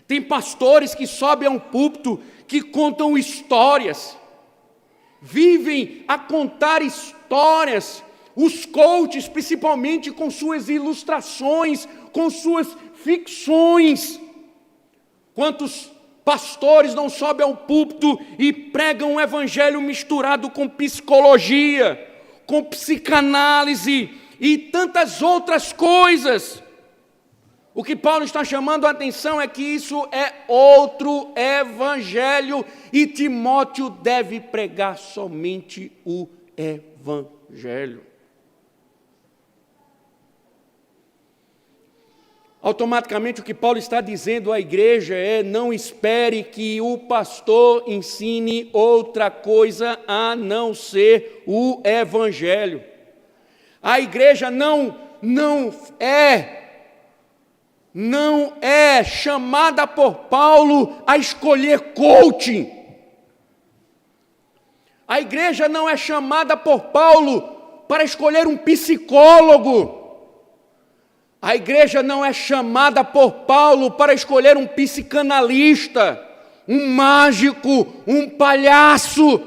S1: Tem pastores que sobem a um púlpito que contam histórias, vivem a contar histórias, os coaches principalmente com suas ilustrações, com suas ficções. Quantos Pastores não sobem ao púlpito e pregam um evangelho misturado com psicologia, com psicanálise e tantas outras coisas. O que Paulo está chamando a atenção é que isso é outro evangelho e Timóteo deve pregar somente o evangelho. Automaticamente o que Paulo está dizendo à igreja é: não espere que o pastor ensine outra coisa a não ser o evangelho. A igreja não é chamada por Paulo a escolher coaching. A igreja não é chamada por Paulo para escolher um psicólogo. A igreja não é chamada por Paulo para escolher um psicanalista, um mágico, um palhaço.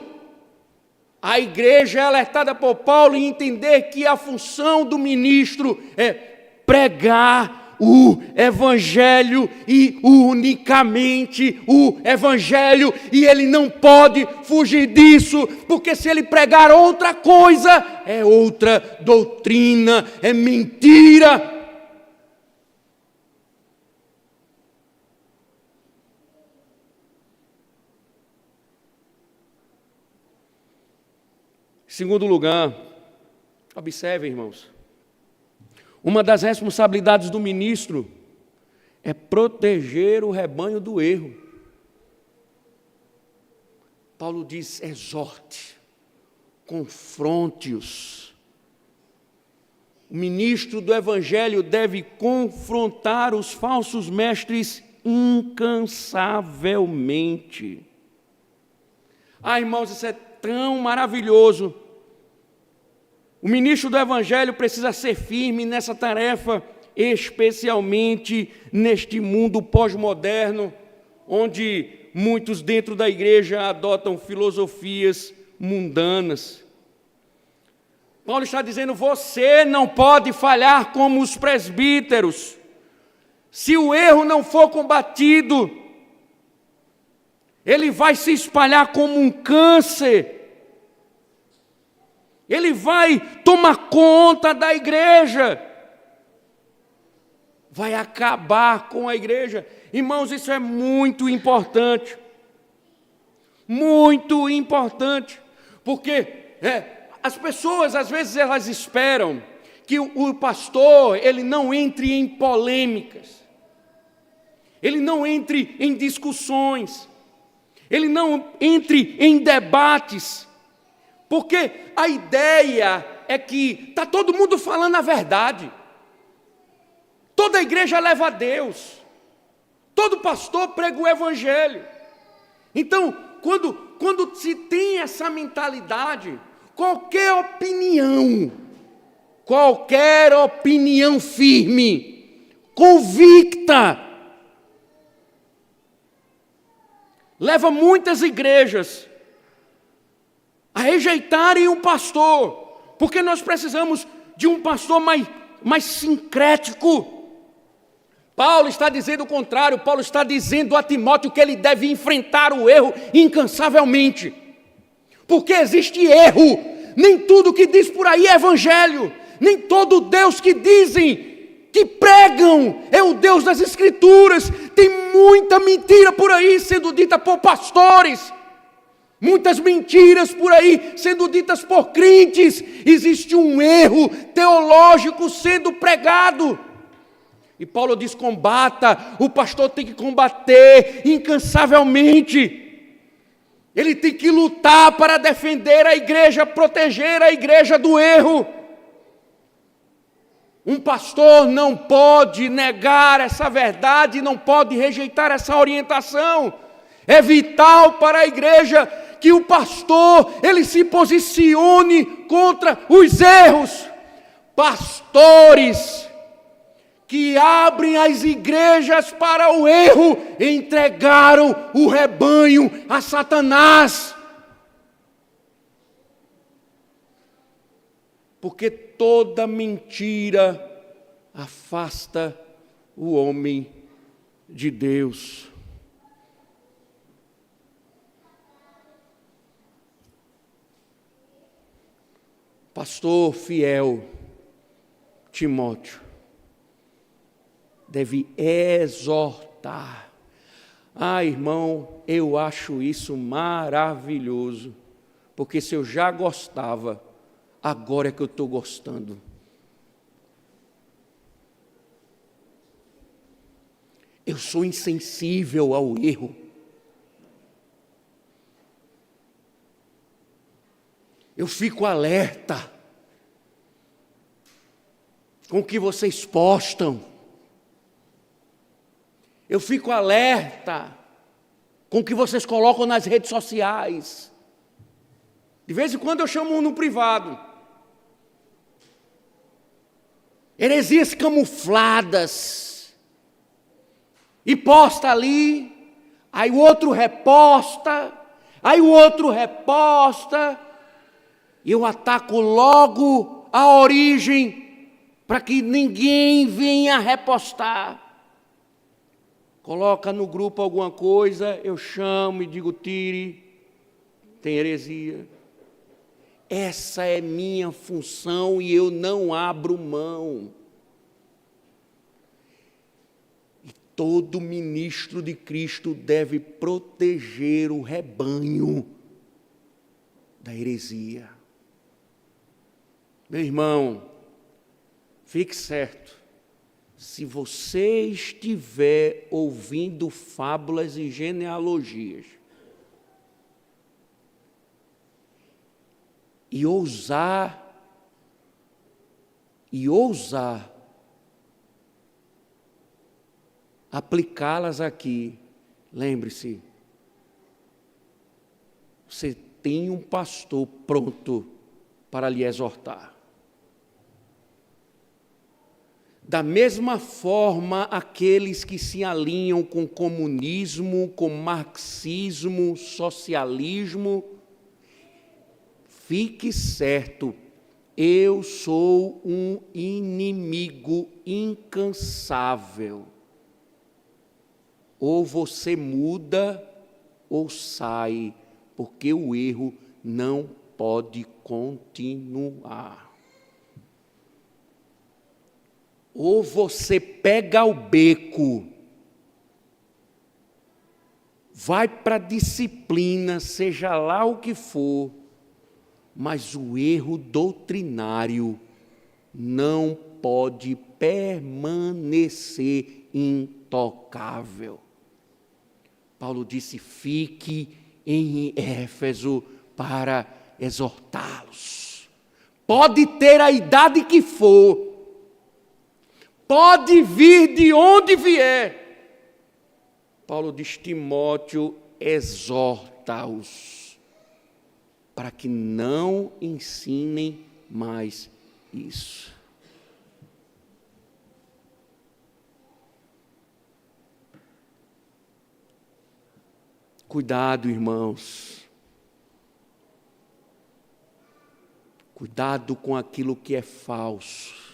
S1: A igreja é alertada por Paulo em entender que a função do ministro é pregar o evangelho e unicamente o evangelho, e ele não pode fugir disso, porque se ele pregar outra coisa, é outra doutrina, é mentira. Segundo lugar, observem, irmãos, uma das responsabilidades do ministro é proteger o rebanho do erro. Paulo diz: exorte, confronte-os. O ministro do evangelho deve confrontar os falsos mestres incansavelmente. Irmãos, isso é tão maravilhoso. O ministro do evangelho precisa ser firme nessa tarefa, especialmente neste mundo pós-moderno, onde muitos dentro da igreja adotam filosofias mundanas. Paulo está dizendo: você não pode falhar como os presbíteros. Se o erro não for combatido, ele vai se espalhar como um câncer. Ele vai tomar conta da igreja. Vai acabar com a igreja. Irmãos, isso é muito importante. Muito importante. Porque as pessoas, às vezes, elas esperam que o pastor, ele não entre em polêmicas. Ele não entre em discussões. Ele não entre em debates. Porque a ideia é que está todo mundo falando a verdade. Toda a igreja leva a Deus. Todo pastor prega o evangelho. Então, quando se tem essa mentalidade, qualquer opinião firme, convicta, leva muitas igrejas a rejeitarem o pastor, porque nós precisamos de um pastor mais sincrético. Paulo está dizendo o contrário. Paulo está dizendo a Timóteo que ele deve enfrentar o erro incansavelmente, porque existe erro. Nem tudo que diz por aí é evangelho, nem todo Deus que dizem, que pregam, é o Deus das Escrituras. Tem muita mentira por aí sendo dita por pastores, muitas mentiras por aí sendo ditas por crentes. Existe um erro teológico sendo pregado. E Paulo diz: combata. O pastor tem que combater incansavelmente. Ele tem que lutar para defender a igreja, proteger a igreja do erro. Um pastor não pode negar essa verdade, não pode rejeitar essa orientação. É vital para a igreja que o pastor, ele se posicione contra os erros. Pastores que abrem as igrejas para o erro entregaram o rebanho a Satanás. Porque toda mentira afasta o homem de Deus. pastor fiel, Timóteo, deve exortar. Irmão, eu acho isso maravilhoso, porque se eu já gostava, agora é que eu estou gostando. Eu sou insensível ao erro. Eu fico alerta com o que vocês postam. Eu fico alerta com o que vocês colocam nas redes sociais. De vez em quando eu chamo um no privado. Heresias camufladas. E posta ali, aí o outro reposta, aí o outro reposta. E eu ataco logo a origem, para que ninguém venha repostar. Coloca no grupo alguma coisa, eu chamo e digo, tire, tem heresia. Essa é minha função e eu não abro mão. E todo ministro de Cristo deve proteger o rebanho da heresia. Meu irmão, fique certo, se você estiver ouvindo fábulas e genealogias, e ousar aplicá-las aqui, lembre-se, você tem um pastor pronto para lhe exortar. Da mesma forma, aqueles que se alinham com comunismo, com marxismo, socialismo, fique certo, eu sou um inimigo incansável. Ou você muda ou sai, porque o erro não pode continuar. Ou você pega o beco, vai para a disciplina, seja lá o que for, mas o erro doutrinário não pode permanecer intocável. Paulo disse, fique em Éfeso para exortá-los. Pode ter a idade que for, pode vir de onde vier. Paulo diz, Timóteo, exorta-os, para que não ensinem mais isso. Cuidado, irmãos. Cuidado com aquilo que é falso.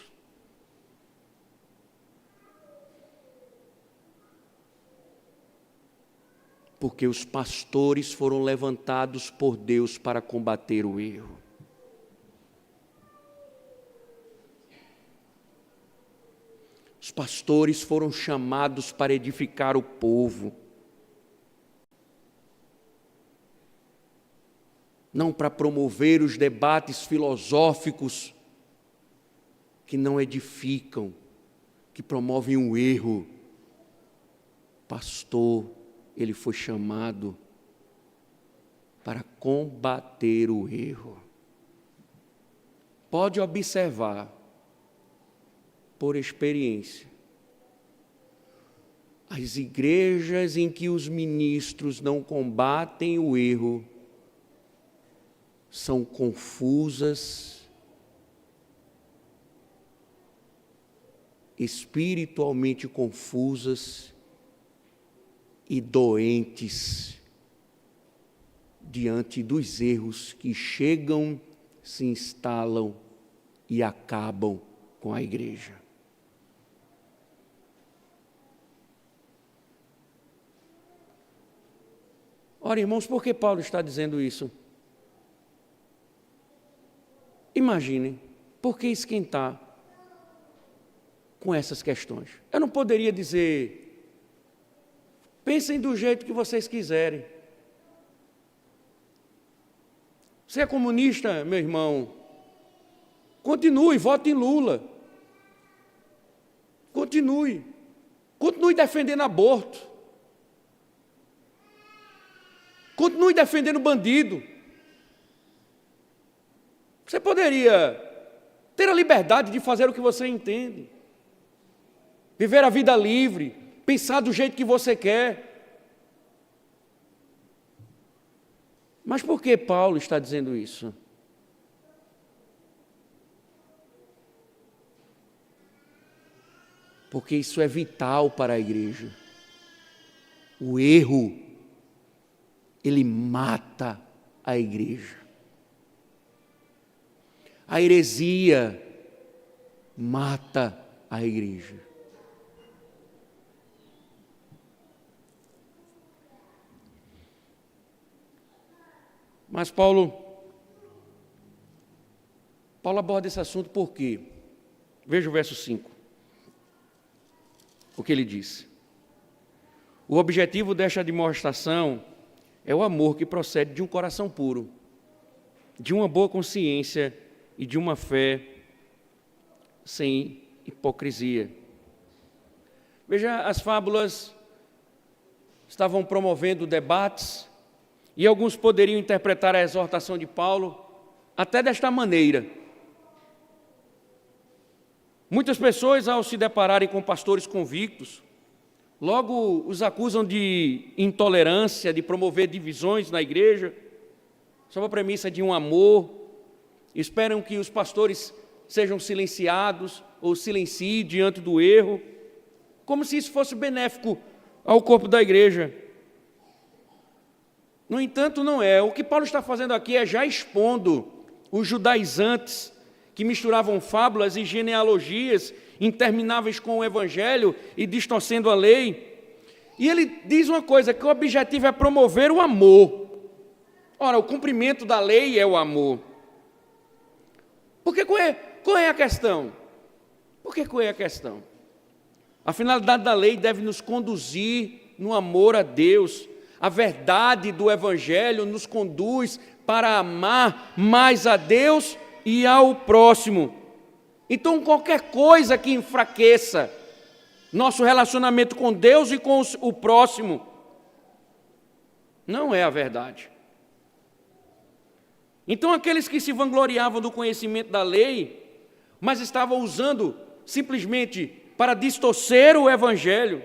S1: Porque os pastores foram levantados por Deus para combater o erro. Os pastores foram chamados para edificar o povo. Não para promover os debates filosóficos que não edificam, que promovem o erro. Pastor, ele foi chamado para combater o erro. Pode observar, por experiência, as igrejas em que os ministros não combatem o erro são confusas, espiritualmente confusas e doentes diante dos erros que chegam, se instalam e acabam com a igreja. Ora, irmãos, por que Paulo está dizendo isso? Imaginem, por que esquentar com essas questões? Eu não poderia dizer, pensem do jeito que vocês quiserem. Você é comunista, meu irmão? Continue, vote em Lula. Continue defendendo aborto. Continue defendendo bandido. Você poderia ter a liberdade de fazer o que você entende. Viver a vida livre, pensar do jeito que você quer. Mas por que Paulo está dizendo isso? Porque isso é vital para a igreja. O erro, ele mata a igreja. A heresia mata a igreja. Mas Paulo aborda esse assunto por quê? Veja o verso 5. O que ele diz? O objetivo desta demonstração é o amor que procede de um coração puro, de uma boa consciência e de uma fé sem hipocrisia. Veja, as fábulas estavam promovendo debates e alguns poderiam interpretar a exortação de Paulo até desta maneira. Muitas pessoas, ao se depararem com pastores convictos, logo os acusam de intolerância, de promover divisões na igreja, sob a premissa de um amor, esperam que os pastores sejam silenciados ou silenciem diante do erro, como se isso fosse benéfico ao corpo da igreja. No entanto, não é. O que Paulo está fazendo aqui é já expondo os judaizantes que misturavam fábulas e genealogias intermináveis com o evangelho e distorcendo a lei. E ele diz uma coisa, que o objetivo é promover o amor. Ora, o cumprimento da lei é o amor. Porque qual é a questão? Qual é a questão? A finalidade da lei deve nos conduzir no amor a Deus. A verdade do evangelho nos conduz para amar mais a Deus e ao próximo. Então, qualquer coisa que enfraqueça nosso relacionamento com Deus e com o próximo não é a verdade. Então, aqueles que se vangloriavam do conhecimento da lei, mas estavam usando simplesmente para distorcer o evangelho,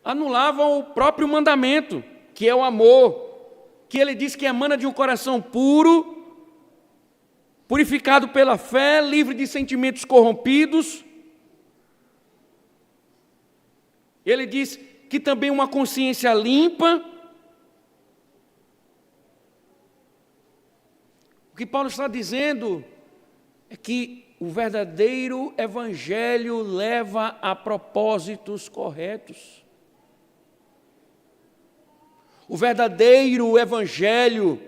S1: anulavam o próprio mandamento, que é o amor, que ele diz que emana de um coração puro, purificado pela fé, livre de sentimentos corrompidos. Ele diz que também uma consciência limpa. O que Paulo está dizendo é que o verdadeiro evangelho leva a propósitos corretos. O verdadeiro evangelho,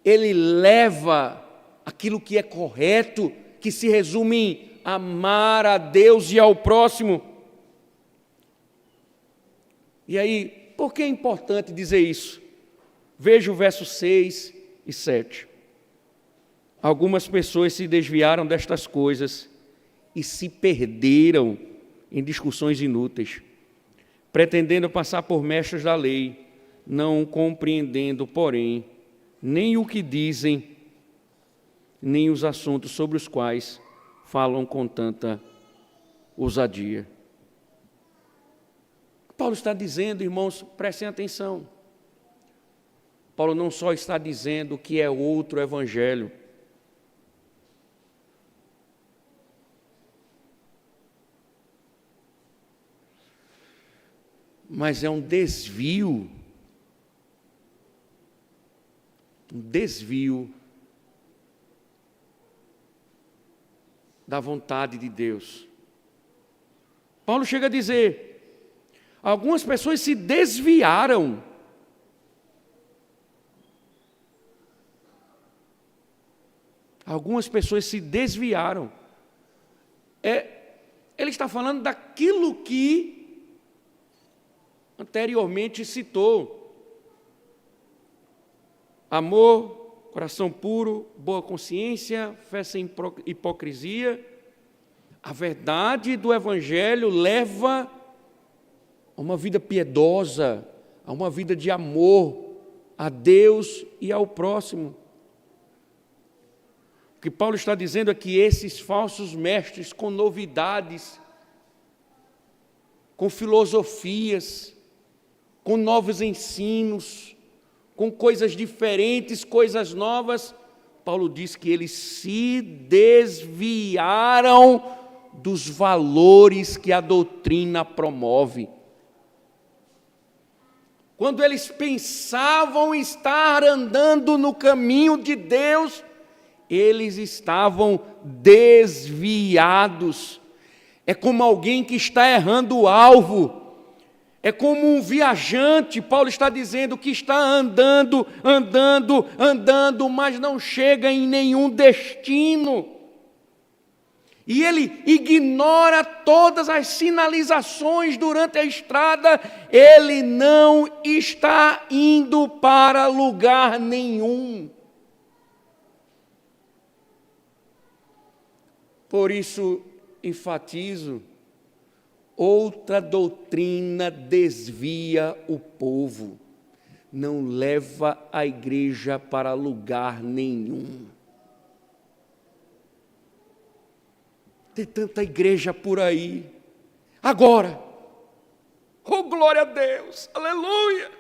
S1: ele leva aquilo que é correto, que se resume em amar a Deus e ao próximo. E aí, por que é importante dizer isso? Veja o verso 6 e 7. Algumas pessoas se desviaram destas coisas e se perderam em discussões inúteis, pretendendo passar por mestres da lei, não compreendendo, porém, nem o que dizem, nem os assuntos sobre os quais falam com tanta ousadia. Paulo está dizendo, irmãos, prestem atenção. Paulo não só está dizendo que é outro evangelho, mas é um desvio da vontade de Deus. Paulo chega a dizer, algumas pessoas se desviaram. Algumas pessoas se desviaram. Ele está falando daquilo que anteriormente citou: amor, coração puro, boa consciência, fé sem hipocrisia. A verdade do Evangelho leva a uma vida piedosa, a uma vida de amor a Deus e ao próximo. O que Paulo está dizendo é que esses falsos mestres com novidades, com filosofias, com novos ensinos, com coisas diferentes, coisas novas, Paulo diz que eles se desviaram dos valores que a doutrina promove. Quando eles pensavam estar andando no caminho de Deus, eles estavam desviados. É como alguém que está errando o alvo. É como um viajante, Paulo está dizendo, que está andando, mas não chega em nenhum destino. E ele ignora todas as sinalizações durante a estrada, ele não está indo para lugar nenhum. Por isso, enfatizo, outra doutrina desvia o povo, não leva a igreja para lugar nenhum. Tem tanta igreja por aí. Agora, oh glória a Deus, aleluia!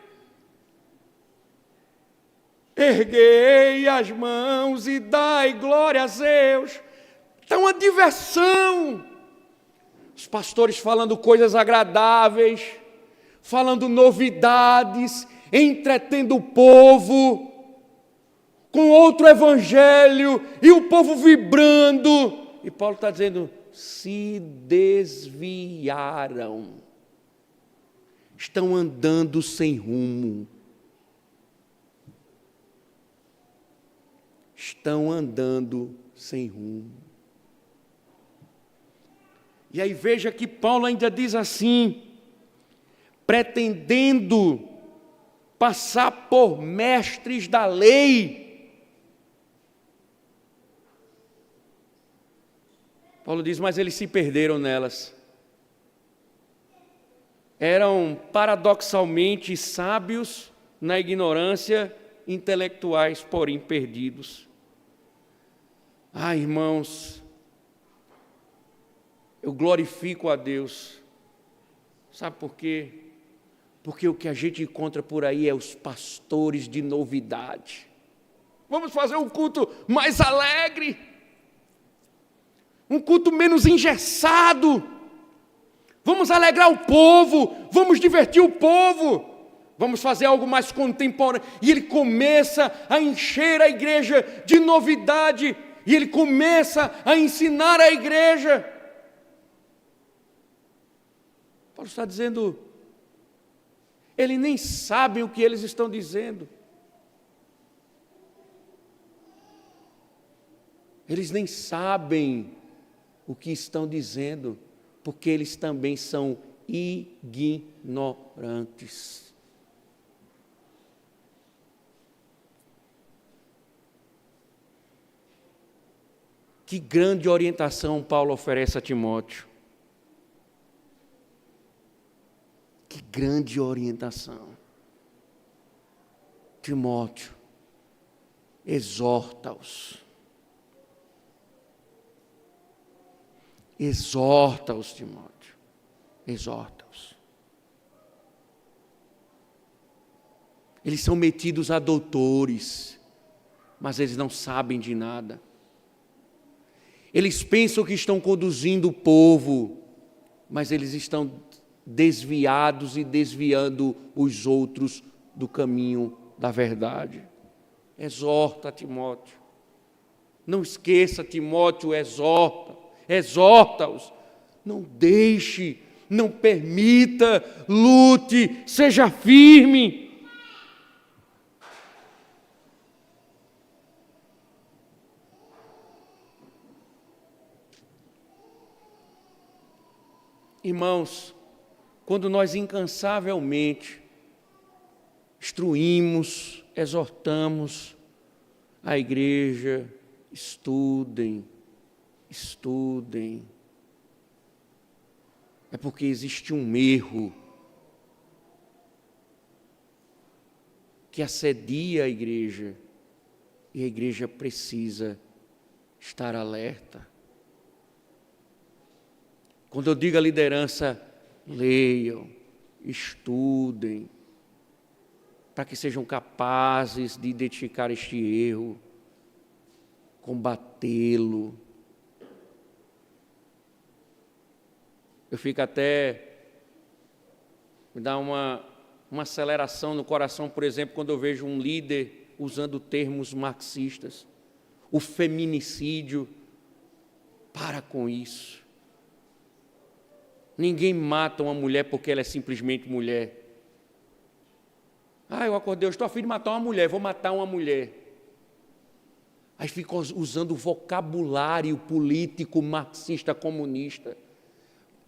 S1: Erguei as mãos e dai glória a Deus. Está uma diversão. Os pastores falando coisas agradáveis, falando novidades, entretendo o povo com outro evangelho e o povo vibrando. E Paulo está dizendo, se desviaram, estão andando sem rumo, estão andando sem rumo. E aí veja que Paulo ainda diz assim, pretendendo passar por mestres da lei. Paulo diz, mas eles se perderam nelas. Eram paradoxalmente sábios na ignorância, intelectuais, porém perdidos. Ah, irmãos, eu glorifico a Deus. Sabe por quê? Porque o que a gente encontra por aí é os pastores de novidade. Vamos fazer um culto mais alegre. Um culto menos engessado. Vamos alegrar o povo, vamos divertir o povo, vamos fazer algo mais contemporâneo. E ele começa a encher a igreja de novidade, e ele começa a ensinar a igreja. Paulo está dizendo, eles nem sabem o que eles estão dizendo. Eles nem sabem o que estão dizendo, porque eles também são ignorantes. Que grande orientação Paulo oferece a Timóteo. Que grande orientação. Timóteo, exorta-os. Exorta-os, Timóteo, exorta-os. Eles são metidos a doutores, mas eles não sabem de nada. Eles pensam que estão conduzindo o povo, mas eles estão desviados e desviando os outros do caminho da verdade. Exorta, Timóteo. Não esqueça, Timóteo, exorta-os, não deixe, não permita, lute, seja firme. Irmãos, quando nós incansavelmente instruímos, exortamos a igreja, estudem, é porque existe um erro que assedia a igreja e a igreja precisa estar alerta. Quando eu digo a liderança, leiam, estudem, para que sejam capazes de identificar este erro, combatê-lo. Eu fico até, me dá uma aceleração no coração, por exemplo, quando eu vejo um líder usando termos marxistas. O feminicídio, para com isso. Ninguém mata uma mulher porque ela é simplesmente mulher. Eu acordei, eu estou a fim de matar uma mulher, vou matar uma mulher. Aí fica usando o vocabulário político marxista comunista.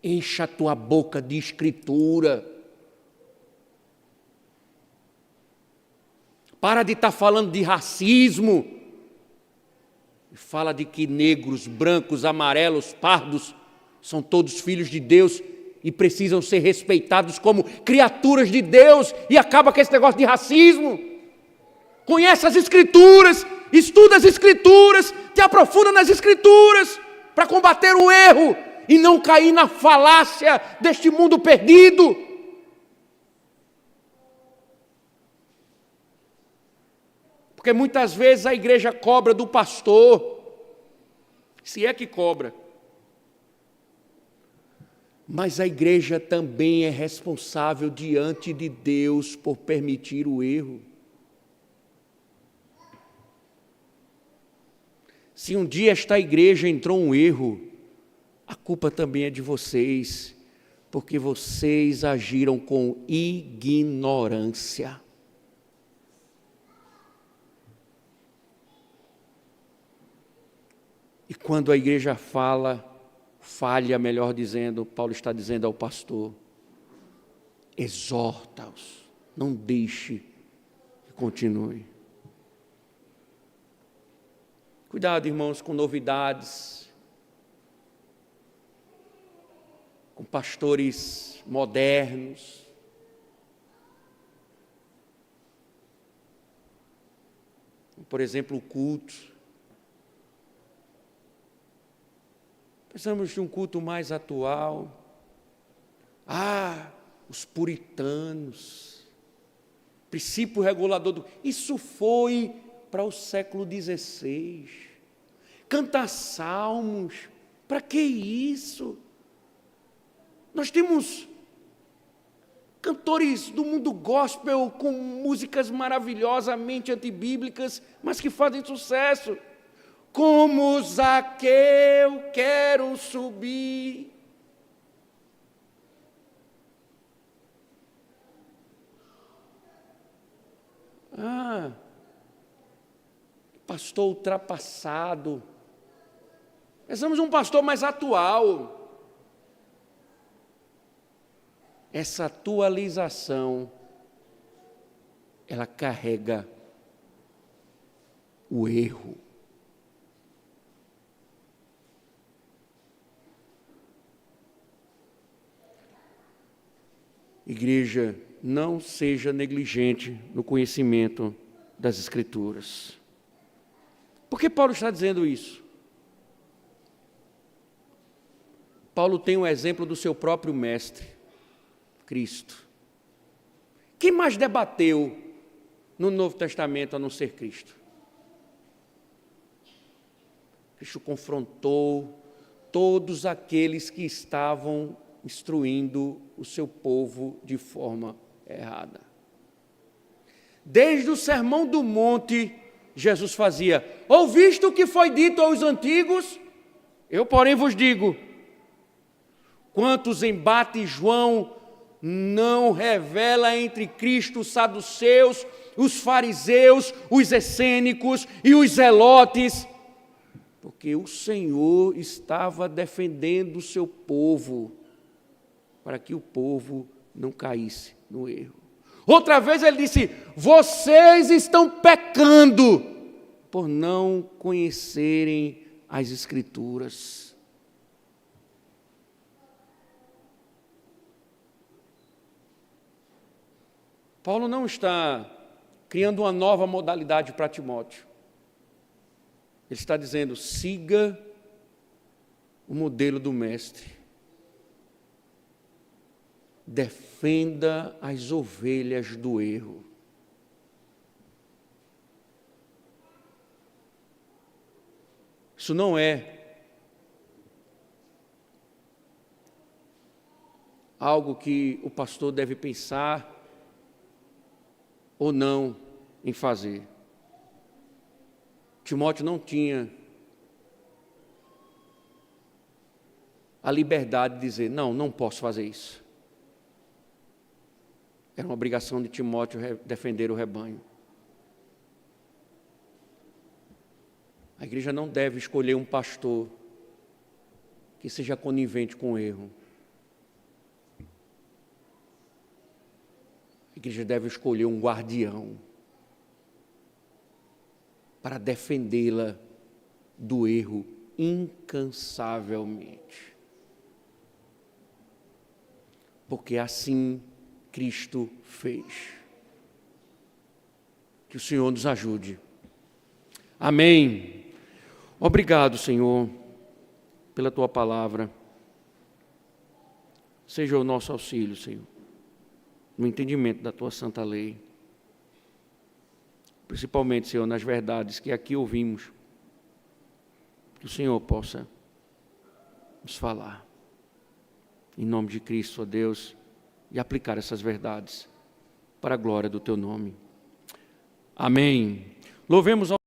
S1: Encha a tua boca de escritura. Para de estar falando de racismo. Fala de que negros, brancos, amarelos, pardos são todos filhos de Deus e precisam ser respeitados como criaturas de Deus, e acaba com esse negócio de racismo. Conhece as Escrituras, estuda as Escrituras, te aprofunda nas Escrituras para combater o erro e não cair na falácia deste mundo perdido. Porque muitas vezes a igreja cobra do pastor, se é que cobra. Mas a igreja também é responsável diante de Deus por permitir o erro. Se um dia esta igreja entrou um erro, a culpa também é de vocês, porque vocês agiram com ignorância. E quando a igreja falha, melhor dizendo, Paulo está dizendo ao pastor, exorta-os, não deixe que continue. Cuidado, irmãos, com novidades, com pastores modernos. Por exemplo, o culto. Precisamos de um culto mais atual. Os puritanos. Princípio regulador. Isso foi para o século XVI. Cantar salmos. Para que isso? Nós temos cantores do mundo gospel com músicas maravilhosamente antibíblicas, mas que fazem sucesso. Como Zaqueu quero subir. Pastor ultrapassado. Precisamos de um pastor mais atual. Essa atualização, ela carrega o erro. Igreja, não seja negligente no conhecimento das Escrituras. Por que Paulo está dizendo isso? Paulo tem um exemplo do seu próprio mestre, Cristo. Quem mais debateu no Novo Testamento a não ser Cristo? Cristo confrontou todos aqueles que estavam instruindo o seu povo de forma errada. Desde o Sermão do Monte, Jesus fazia: ouviste o que foi dito aos antigos? Eu, porém, vos digo. Quantos embates João não revela entre Cristo, os saduceus, os fariseus, os essênicos e os zelotes? Porque o Senhor estava defendendo o seu povo. para que o povo não caísse no erro. Outra vez ele disse: vocês estão pecando por não conhecerem as Escrituras. Paulo não está criando uma nova modalidade para Timóteo. Ele está dizendo: siga o modelo do mestre. Defenda as ovelhas do erro. Isso não é algo que o pastor deve pensar ou não em fazer. Timóteo não tinha a liberdade de dizer: não posso fazer isso. Era uma obrigação de Timóteo defender o rebanho. A igreja não deve escolher um pastor que seja conivente com o erro. A igreja deve escolher um guardião para defendê-la do erro incansavelmente. Porque assim Cristo fez. Que o Senhor nos ajude. Amém. Obrigado, Senhor, pela Tua palavra. Seja o nosso auxílio, Senhor, no entendimento da Tua santa lei. Principalmente, Senhor, nas verdades que aqui ouvimos. Que o Senhor possa nos falar. Em nome de Cristo, ó Deus, e aplicar essas verdades para a glória do Teu nome. Amém. Louvemos ao